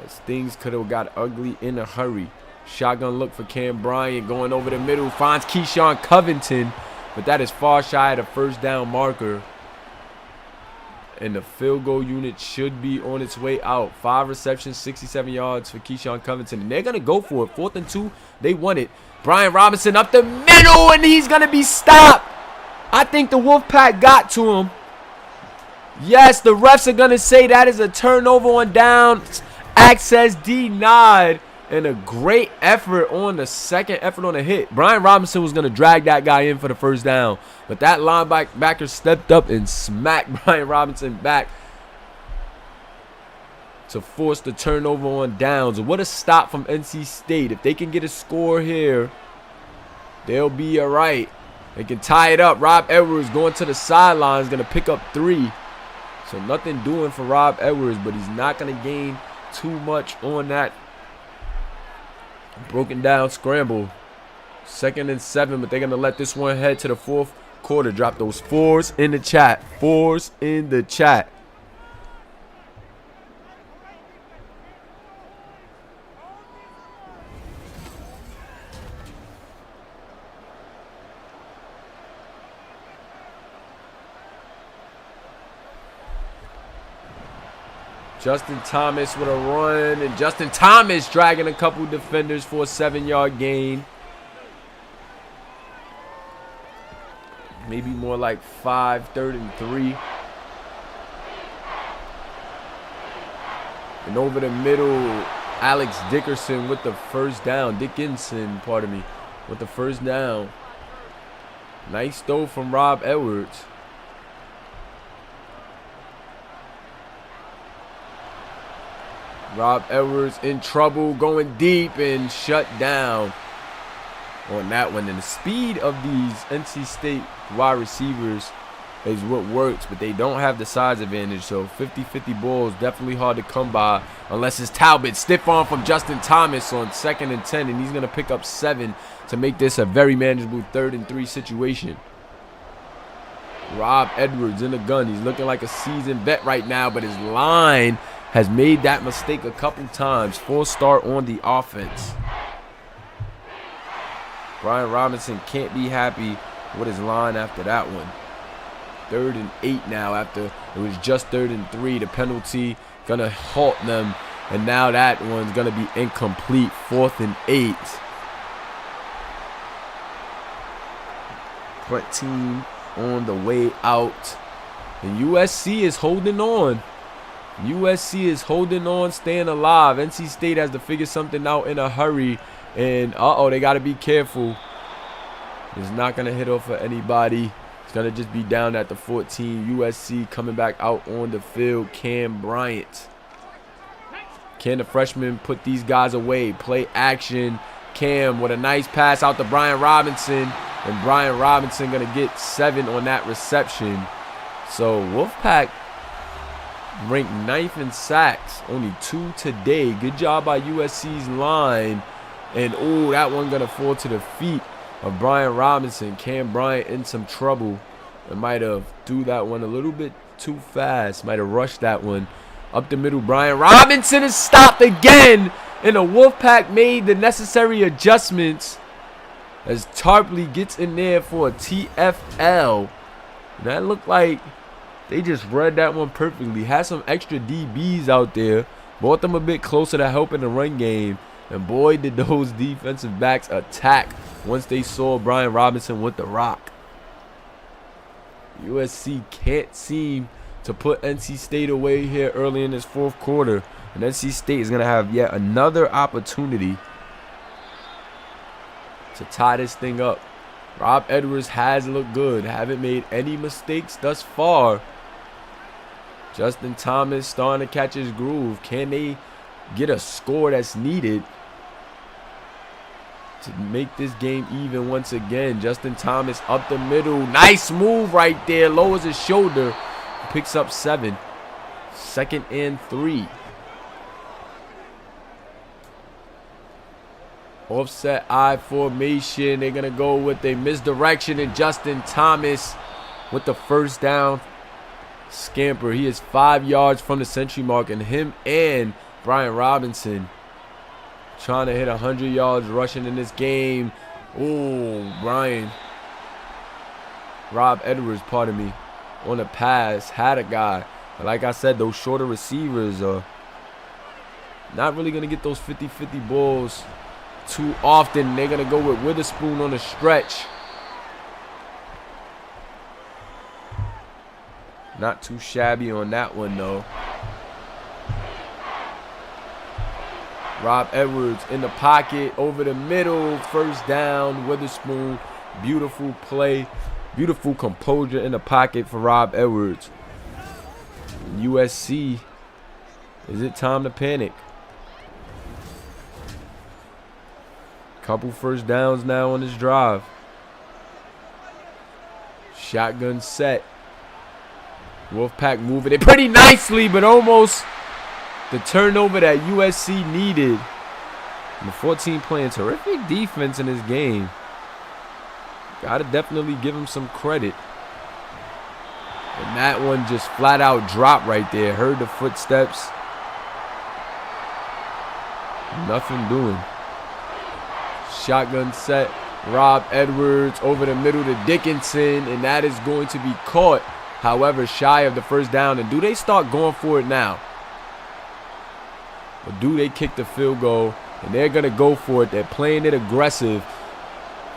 as things could have got ugly in a hurry. Shotgun look for Cam Bryant going over the middle. Finds Keyshawn Covington, but that is far shy of the 1st down marker. And the field goal unit should be on its way out. 5 receptions, 67 yards for Keyshawn Covington. And they're going to go for it. 4th and 2. They want it. Brian Robinson up the middle, and he's going to be stopped. I think the Wolfpack got to him. Yes, the refs are going to say that is a turnover on downs. Access denied. And a great effort on the second effort on the hit. Brian Robinson was going to drag that guy in for the 1st down. But that linebacker stepped up and smacked Brian Robinson back to force the turnover on downs. What a stop from NC State. If they can get a score here, they'll be all right. They can tie it up. Rob Edwards going to the sidelines, going to pick up 3. So nothing doing for Rob Edwards, but he's not going to gain too much on that broken down scramble. 2nd and 7, but they're going to let this one head to the 4th quarter. Drop those 4s in the chat. 4s in the chat. Justin Thomas with a run, and Justin Thomas dragging a couple defenders for a 7-yard gain. Maybe more like 5, 3rd and 3. And over the middle, Alex Dickerson with the 1st down. Dickinson, pardon me, with the 1st down. Nice throw from Rob Edwards. Rob Edwards in trouble, going deep and shut down on that one. And the speed of these NC State wide receivers is what works, but they don't have the size advantage. So 50-50 balls definitely hard to come by unless it's Talbot. Stiff arm from Justin Thomas on 2nd and 10, and he's going to pick up 7 to make this a very manageable 3rd and 3 situation. Rob Edwards in the gun. He's looking like a seasoned vet right now, but his line has made that mistake a couple times. 4 start on the offense. Brian Robinson can't be happy with his line after that one. 3rd and 8 now after it was just 3rd and 3. The penalty gonna halt them, and now that one's gonna be incomplete. 4th and 8. Front team on the way out, and USC is holding on. USC is holding on, staying alive. NC State has to figure something out in a hurry. And, they got to be careful. It's not going to hit off of anybody. It's going to just be down at the 14. USC coming back out on the field. Cam Bryant. Can the freshman put these guys away? Play action. Cam with a nice pass out to Brian Robinson. And Brian Robinson going to get 7 on that reception. So, Wolfpack ranked 9th in sacks, only 2 today. Good job by USC's line. And, that one going to fall to the feet of Brian Robinson. Cam Bryant in some trouble. And might have threw that one a little bit too fast. Might have rushed that one. Up the middle, Brian Robinson is stopped again. And the Wolfpack made the necessary adjustments as Tarpley gets in there for a TFL. And that looked like they just read that one perfectly. Had some extra DBs out there. Brought them a bit closer to help in the run game. And boy, did those defensive backs attack once they saw Brian Robinson with the rock. USC can't seem to put NC State away here early in this 4th quarter. And NC State is going to have yet another opportunity to tie this thing up Rob Edwards has looked good. Haven't made any mistakes thus far. Justin Thomas starting to catch his groove. Can they get a score that's needed to make this game even once again? Justin Thomas up the middle. Nice move right there. Lowers his shoulder. Picks up 7. 2nd and 3. Offset I formation. They're going to go with a misdirection, and Justin Thomas with the first down scamper. He is 5 yards from the century mark, and him and Brian Robinson trying to hit 100 yards rushing in this game. Oh, Rob Edwards, pardon me, on the pass had a guy. But like I said, those shorter receivers are not really going to get those 50-50 balls too often. They're going to go with Witherspoon on the stretch. Not too shabby on that one, though. Rob Edwards in the pocket, over the middle, first down, Witherspoon. Beautiful play, beautiful composure in the pocket for Rob Edwards. USC, is it time to panic? Couple first downs now on this drive. Shotgun set. Wolfpack moving it pretty nicely, but almost the turnover that USC needed. And the 14 playing terrific defense in this game. Gotta definitely give him some credit. And that one just flat out dropped right there. Heard the footsteps. Nothing doing. Shotgun set. Rob Edwards over the middle to Dickinson, and that is going to be caught. However, shy of the first down. And do they start going for it now? Or do they kick the field goal? And they're going to go for it. They're playing it aggressive.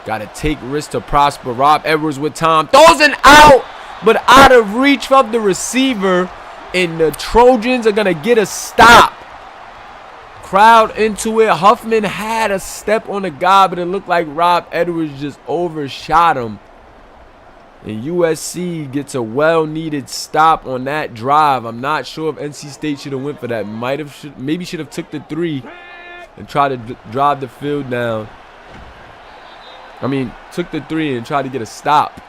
Got to take risks to prosper. Rob Edwards with time. Throws it out, but out of reach of the receiver. And the Trojans are going to get a stop. Crowd into it. Huffman had a step on the guy, but it looked like Rob Edwards just overshot him. And USC gets a well-needed stop on that drive. I'm not sure if NC State should have went for that. Maybe should have took the 3 and tried to drive the field down. Took the 3 and tried to get a stop.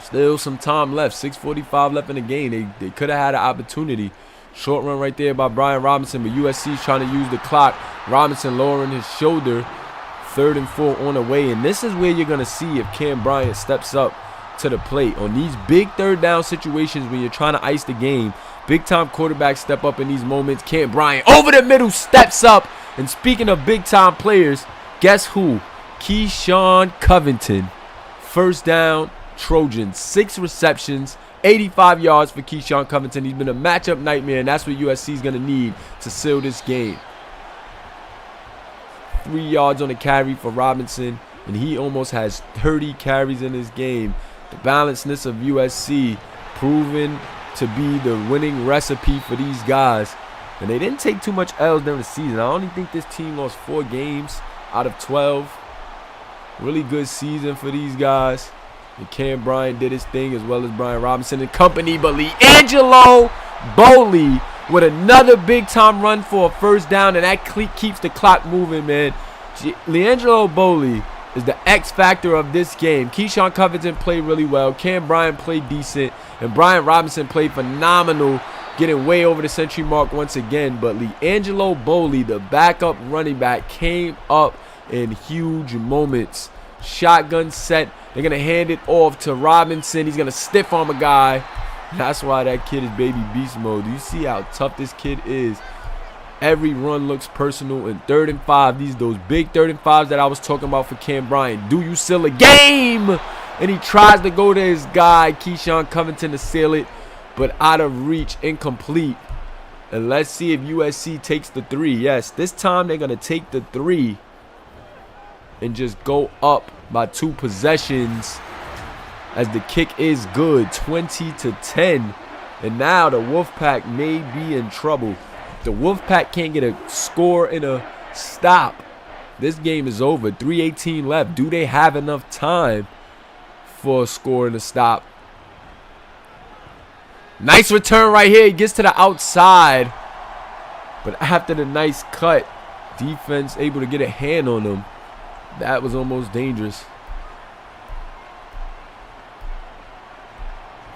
Still some time left. 6:45 left in the game. They could have had an opportunity. Short run right there by Brian Robinson, but USC's trying to use the clock. Robinson lowering his shoulder. 3rd and 4 on the way. And this is where you're going to see if Cam Bryant steps up to the plate. On these big 3rd down situations when you're trying to ice the game, big-time quarterbacks step up in these moments. Cam Bryant over the middle steps up. And speaking of big-time players, guess who? Keyshawn Covington. First down, Trojans. 6 receptions, 85 yards for Keyshawn Covington. He's been a matchup nightmare, and that's what USC is going to need to seal this game. 3 yards on the carry for Robinson, and he almost has 30 carries in this game. The balancedness of USC proven to be the winning recipe for these guys. And they didn't take too much L's during the season. I only think this team lost 4 games out of 12. Really good season for these guys. And Cam Bryant did his thing, as well as Brian Robinson and company. But LiAngelo Boley with another big-time run for a first down, and that keeps the clock moving, man. LiAngelo Boley is the X factor of this game. Keyshawn Covington played really well. Cam Bryant played decent. And Brian Robinson played phenomenal, getting way over the century mark once again. But LiAngelo Boley, the backup running back, came up in huge moments. Shotgun set. They're going to hand it off to Robinson. He's going to stiff arm a guy. That's why that kid is baby beast mode. Do you see how tough this kid is? Every run looks personal. And 3rd and 5, those big 3rd and 5s that I was talking about for Cam Bryant. Do you seal a game? And he tries to go to his guy, Keyshawn Covington, to seal it. But out of reach, incomplete. And let's see if USC takes the 3. Yes, this time they're going to take the 3 and just go up by 2 possessions, as the kick is good, 20-10. And now the Wolfpack may be in trouble. The Wolfpack can't get a score and a stop This game is over. 3:18 left. Do they have enough time for a score and a stop? Nice return right here. He gets to the outside. But after the nice cut, defense able to get a hand on him. That was almost dangerous.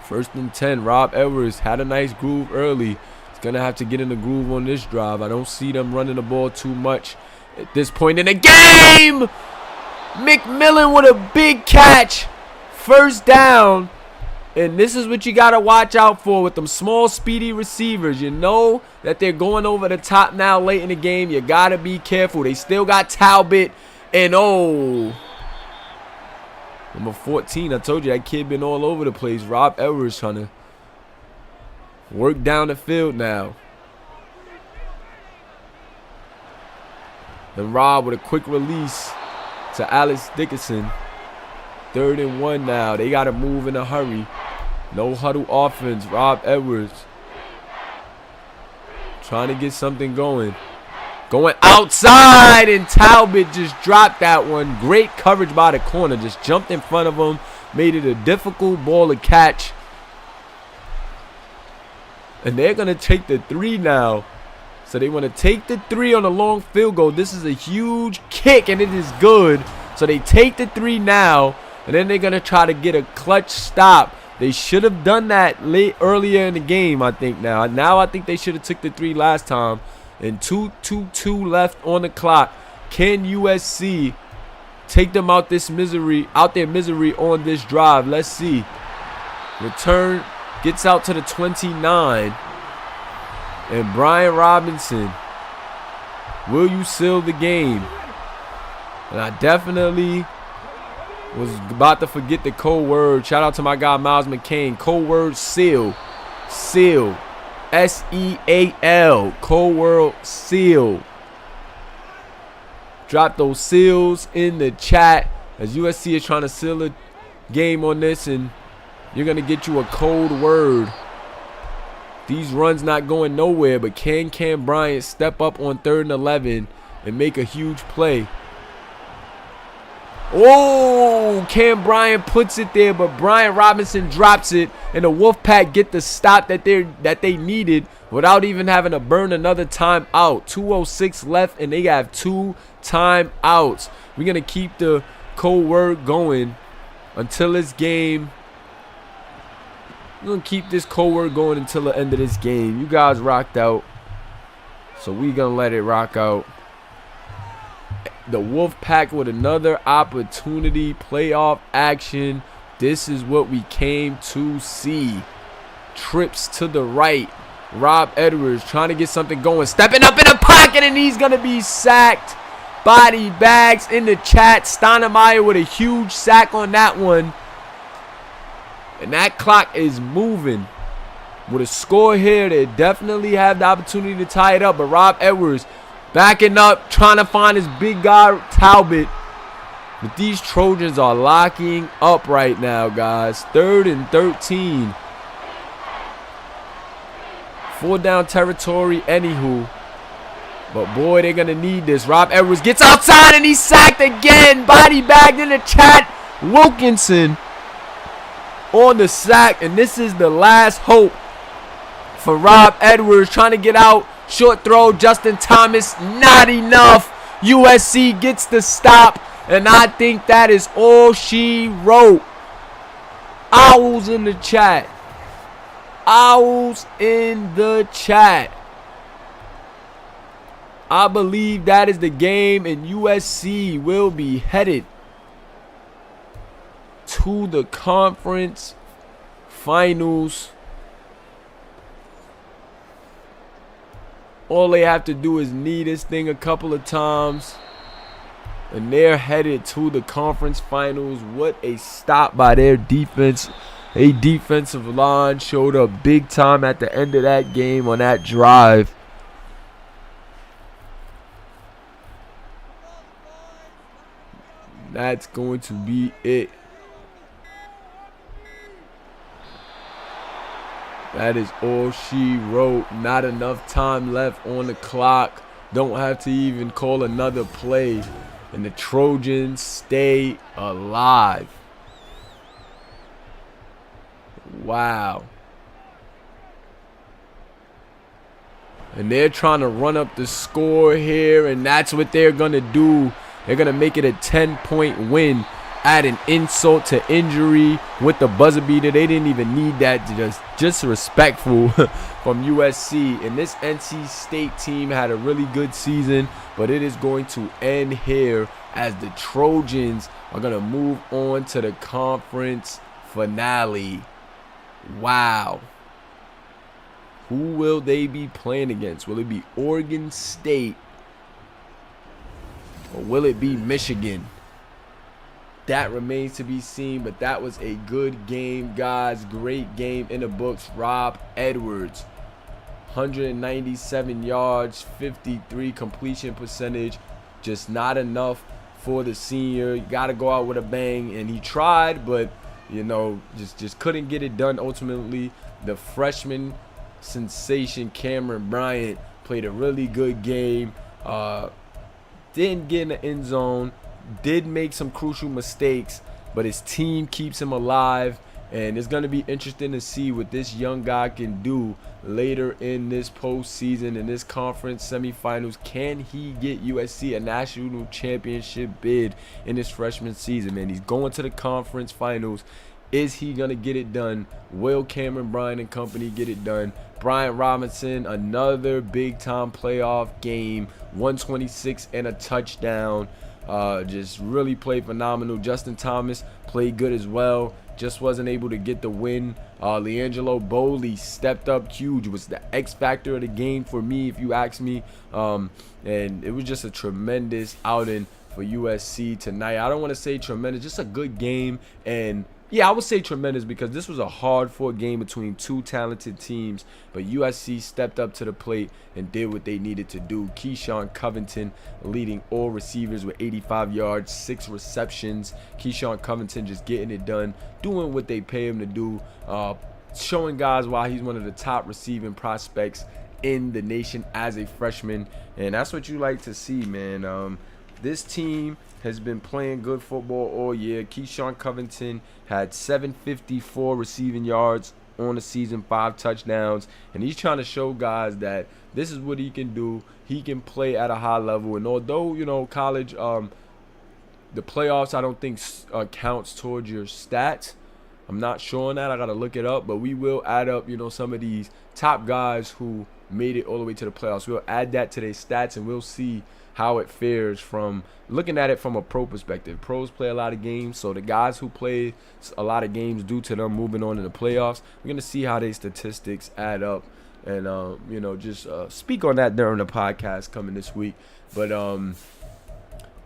1st and 10. Rob Edwards had a nice groove early. He's going to have to get in the groove on this drive. I don't see them running the ball too much at this point in the game. McMillan with a big catch. 1st down. And this is what you got to watch out for with them small, speedy receivers. You know that they're going over the top now late in the game. You got to be careful. They still got Talbot. And oh, number 14. I told you that kid been all over the place. Rob Edwards trying to work down the field now. And Rob with a quick release to Alex Dickinson. 3rd and 1 now. They got to move in a hurry. No huddle offense. Rob Edwards trying to get something going. Going outside, and Talbot just dropped that one. Great coverage by the corner. Just jumped in front of him. Made it a difficult ball to catch. And they're going to take the 3 now. So they want to take the 3 on a long field goal. This is a huge kick, and it is good. So they take the 3 now. And then they're going to try to get a clutch stop. They should have done that earlier in the game, I think now. Now I think they should have took the 3 last time. And 2:22 left on the clock. Can USC take them out their misery on this drive? Let's see. Return gets out to the 29. And Brian Robinson, will you seal the game? And I definitely was about to forget the code word. Shout out to my guy Miles McCain. Code word seal. Seal. S-E-A-L. Code word seal. Drop those seals in the chat as USC is trying to seal a game on this, and you're going to get you a code word. These runs not going nowhere, but can Cam Bryant step up on 3rd and 11 and make a huge play? Oh, Cam Bryant puts it there, but Brian Robinson drops it, and the Wolfpack get the stop that they needed without even having to burn another timeout. 2:06 left, and they have 2 timeouts. We're going to keep the code word going until this game. We're going to keep this code word going until the end of this game. You guys rocked out, so we're going to let it rock out. The Wolfpack with another opportunity, playoff action. This is what we came to see. Trips to the right. Rob Edwards trying to get something going. Stepping up in the pocket, and he's going to be sacked. Body bags in the chat. Steinemeyer with a huge sack on that one. And that clock is moving. With a score here, they definitely have the opportunity to tie it up. But Rob Edwards backing up, trying to find his big guy, Talbot. But these Trojans are locking up right now, guys. 3rd and 13. 4 down territory, anywho. But, boy, they're going to need this. Rob Edwards gets outside, and he's sacked again. Body bagged in the chat. Wilkinson on the sack. And this is the last hope for Rob Edwards trying to get out. Short throw, Justin Thomas, not enough. USC gets the stop, and I think that is all she wrote. Owls in the chat. Owls in the chat. I believe that is the game, and USC will be headed to the conference finals. All they have to do is knee this thing a couple of times, and they're headed to the conference finals. What a stop by their defense. A defensive line showed up big time at the end of that game on that drive. That's going to be it. That is all she wrote. Not enough time left on the clock. Don't have to even call another play. and the Trojans stay alive. Wow. And they're trying to run up the score here, and that's what they're going to do. They're going to make it a 10-point win. Add an insult to injury with the buzzer beater. They didn't even need that. Just respectful from USC. And this NC State team had a really good season, but it is going to end here as the Trojans are going to move on to the conference finale. Wow. Who will they be playing against? Will it be Oregon State or will it be Michigan? That remains to be seen, but that was a good game, guys. Great game in the books. Rob Edwards, 197 yards, 53 completion percentage. Just not enough for the senior. You got to go out with a bang, and he tried, but, you know, just couldn't get it done ultimately. The freshman sensation Cameron Bryant played a really good game. Didn't get in the end zone. Did make some crucial mistakes, but his team keeps him alive, and it's going to be interesting to see what this young guy can do later in this postseason, in this conference semifinals. Can he get USC a national championship bid in his freshman season, man? He's going to the conference finals. Is he going to get it done? Will Cameron Bryant and company get it done? Bryant Robinson, another big-time playoff game, 126 and a touchdown. Just really played phenomenal. Justin Thomas played good as well. Just wasn't able to get the win. LeAngelo Bowley stepped up huge. Was the X factor of the game for me, if you ask me. And it was just a tremendous outing for USC tonight. I don't want to say tremendous, just a good game. And yeah, I would say tremendous because this was a hard-fought game between two talented teams, but USC stepped up to the plate and did what they needed to do. Keyshawn Covington leading all receivers with 85 yards, 6 receptions. Keyshawn Covington just getting it done, doing what they pay him to do, showing guys why he's one of the top receiving prospects in the nation as a freshman, and that's what you like to see, man. This team has been playing good football all year. Keyshawn Covington had 754 receiving yards on the season, 5 touchdowns. And he's trying to show guys that this is what he can do. He can play at a high level. And although, you know, college, the playoffs, I don't think counts towards your stats. I'm not sure on that. I got to look it up. But we will add up, you know, some of these top guys who made it all the way to the playoffs. We'll add that to their stats, and we'll see how it fares from looking at it from a pro perspective. Pros play a lot of games, so the guys who play a lot of games due to them moving on in the playoffs, we're going to see how their statistics add up, and you know, just speak on that during the podcast coming this week. But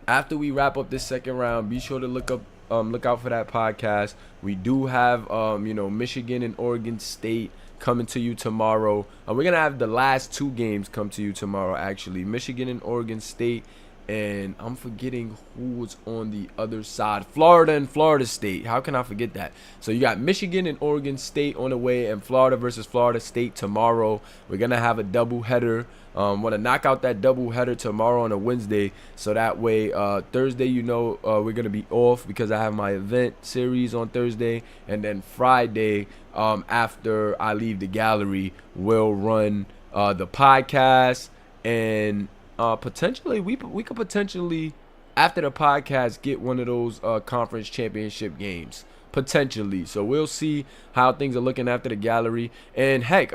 after we wrap up this second round, be sure to look out for that podcast. We do have you know, Michigan and Oregon State coming to you tomorrow. We're going to have the last 2 games come to you tomorrow, actually. Michigan and Oregon State. And I'm forgetting who was on the other side. Florida and Florida State. How can I forget that? So you got Michigan and Oregon State on the way, and Florida versus Florida State tomorrow. We're going to have a doubleheader. Want to knock out that doubleheader tomorrow on a Wednesday. So that way, Thursday, you know, we're going to be off because I have my event series on Thursday. And then Friday, after I leave the gallery, we'll run the podcast, and potentially we could potentially, after the podcast, get one of those conference championship games potentially. So we'll see how things are looking after the gallery, and heck,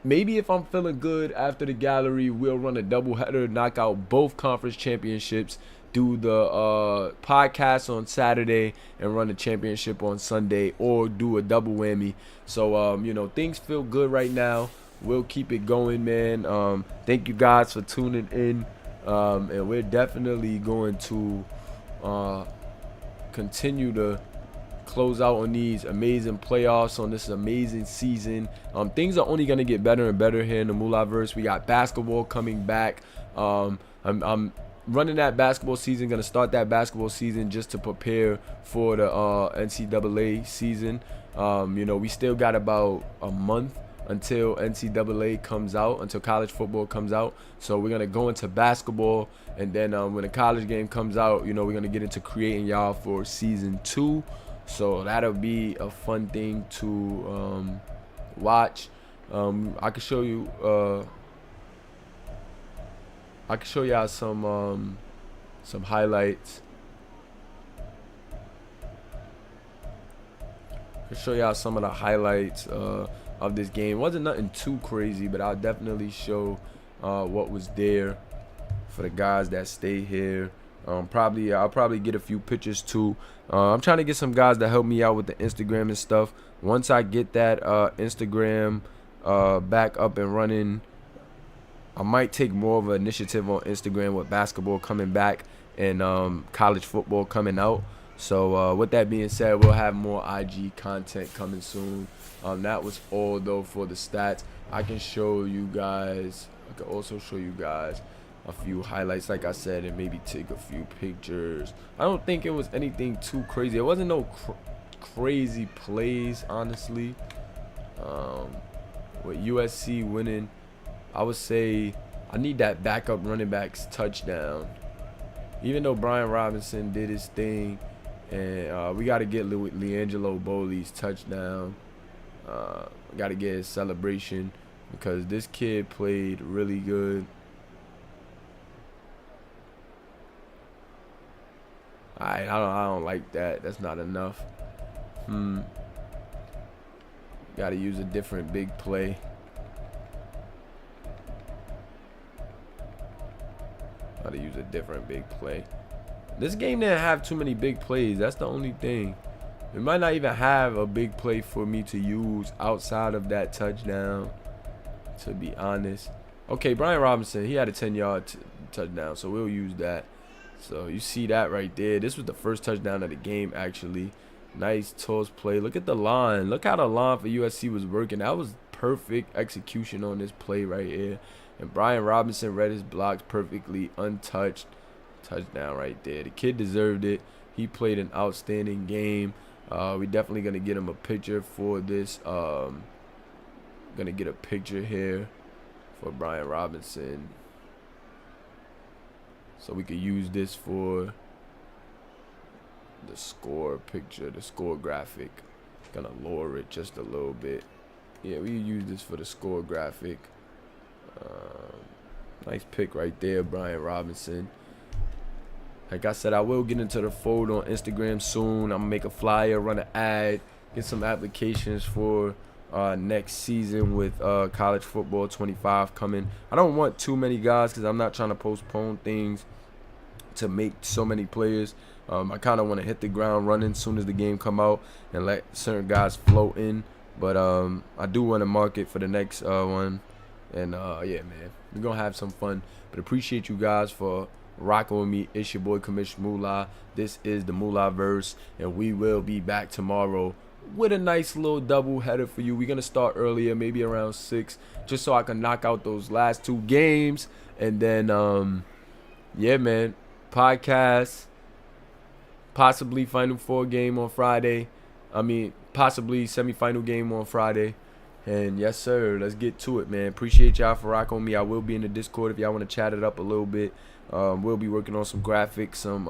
maybe if I'm feeling good after the gallery, we'll run a doubleheader, knock out both conference championships, do the podcast on Saturday and run the championship on Sunday, or do a double whammy. So you know, things feel good right now. We'll keep it going, man. Thank you guys for tuning in. And we're definitely going to continue to close out on these amazing playoffs, on this amazing season. Things are only going to get better and better here in the Moolahverse. We got basketball coming back. I'm running that basketball season, going to start that basketball season just to prepare for the NCAA season. You know, we still got about a month until NCAA comes out, until college football comes out. So we're gonna go into basketball, and then when the college game comes out, you know, we're gonna get into creating y'all for season 2. So that'll be a fun thing to watch. I can show you. I can show y'all some highlights. I can show y'all some of the highlights of this game. It wasn't nothing too crazy, but I'll definitely show what was there for the guys that stay here. I'll probably get a few pictures too. I'm trying to get some guys that help me out with the Instagram and stuff. Once I get that Instagram back up and running, I might take more of an initiative on Instagram with basketball coming back and college football coming out. So with that being said, we'll have more IG content coming soon. That was all though for the stats. I can show you guys. I can also show you guys a few highlights, like I said, and maybe take a few pictures. I don't think it was anything too crazy. It wasn't no crazy plays, honestly. With USC winning, I would say I need that backup running back's touchdown. Even though Brian Robinson did his thing, and we got to get LiAngelo Boley's touchdown. Got to get his celebration because this kid played really good. I don't like that. That's not enough. Got to use a different big play. Got to use a different big play. This game didn't have too many big plays. That's the only thing. It might not even have a big play for me to use outside of that touchdown, to be honest. Okay, Brian Robinson, he had a 10-yard touchdown, so we'll use that. So you see that right there. This was the first touchdown of the game, actually. Nice toss play. Look at the line. Look how the line for USC was working. That was perfect execution on this play right here. And Brian Robinson read his blocks perfectly, untouched. Touchdown right there. The kid deserved it. He played an outstanding game. We definitely going to get him a picture for this. Going to get a picture here for Brian Robinson, so we could use this for the score picture, the score graphic. Gonna lower it just a little bit. Yeah, we use this for the score graphic. Nice pick right there, Brian Robinson. Like I said, I will get into the fold on Instagram soon. I'm gonna make a flyer, run an ad, get some applications for next season with college football 25 coming. I don't want too many guys because I'm not trying to postpone things to make so many players. I kind of want to hit the ground running as soon as the game come out and let certain guys float in. But I do want to market for the next one. And yeah, man, we're gonna have some fun. But appreciate you guys for rocking with me. It's your boy Commish Moolah. This is the Moolah Verse, and we will be back tomorrow with a nice little double header for you. We're gonna start earlier, maybe around 6, just so I can knock out those last 2 games. And then yeah, man, podcast, possibly Final Four game on Friday. I mean, possibly semifinal game on Friday. And yes, sir, let's get to it, man. Appreciate y'all for rocking with me. I will be in the Discord if y'all want to chat it up a little bit. We'll be working on some graphics, some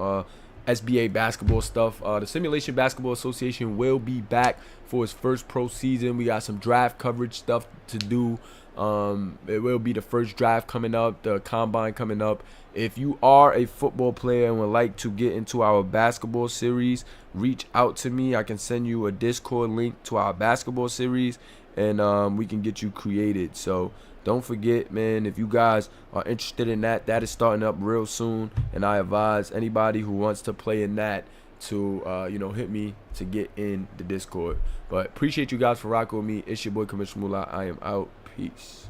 SBA basketball stuff. The Simulation Basketball Association will be back for its first pro season. We got some draft coverage stuff to do. It will be the first draft coming up, the combine coming up. If you are a football player and would like to get into our basketball series, reach out to me. I can send you a Discord link to our basketball series, and we can get you created. So don't forget, man, if you guys are interested in that, that is starting up real soon, and I advise anybody who wants to play in that to hit me to get in the Discord. But appreciate you guys for rocking with me. It's your boy Commissioner Moolah. I am out. Peace.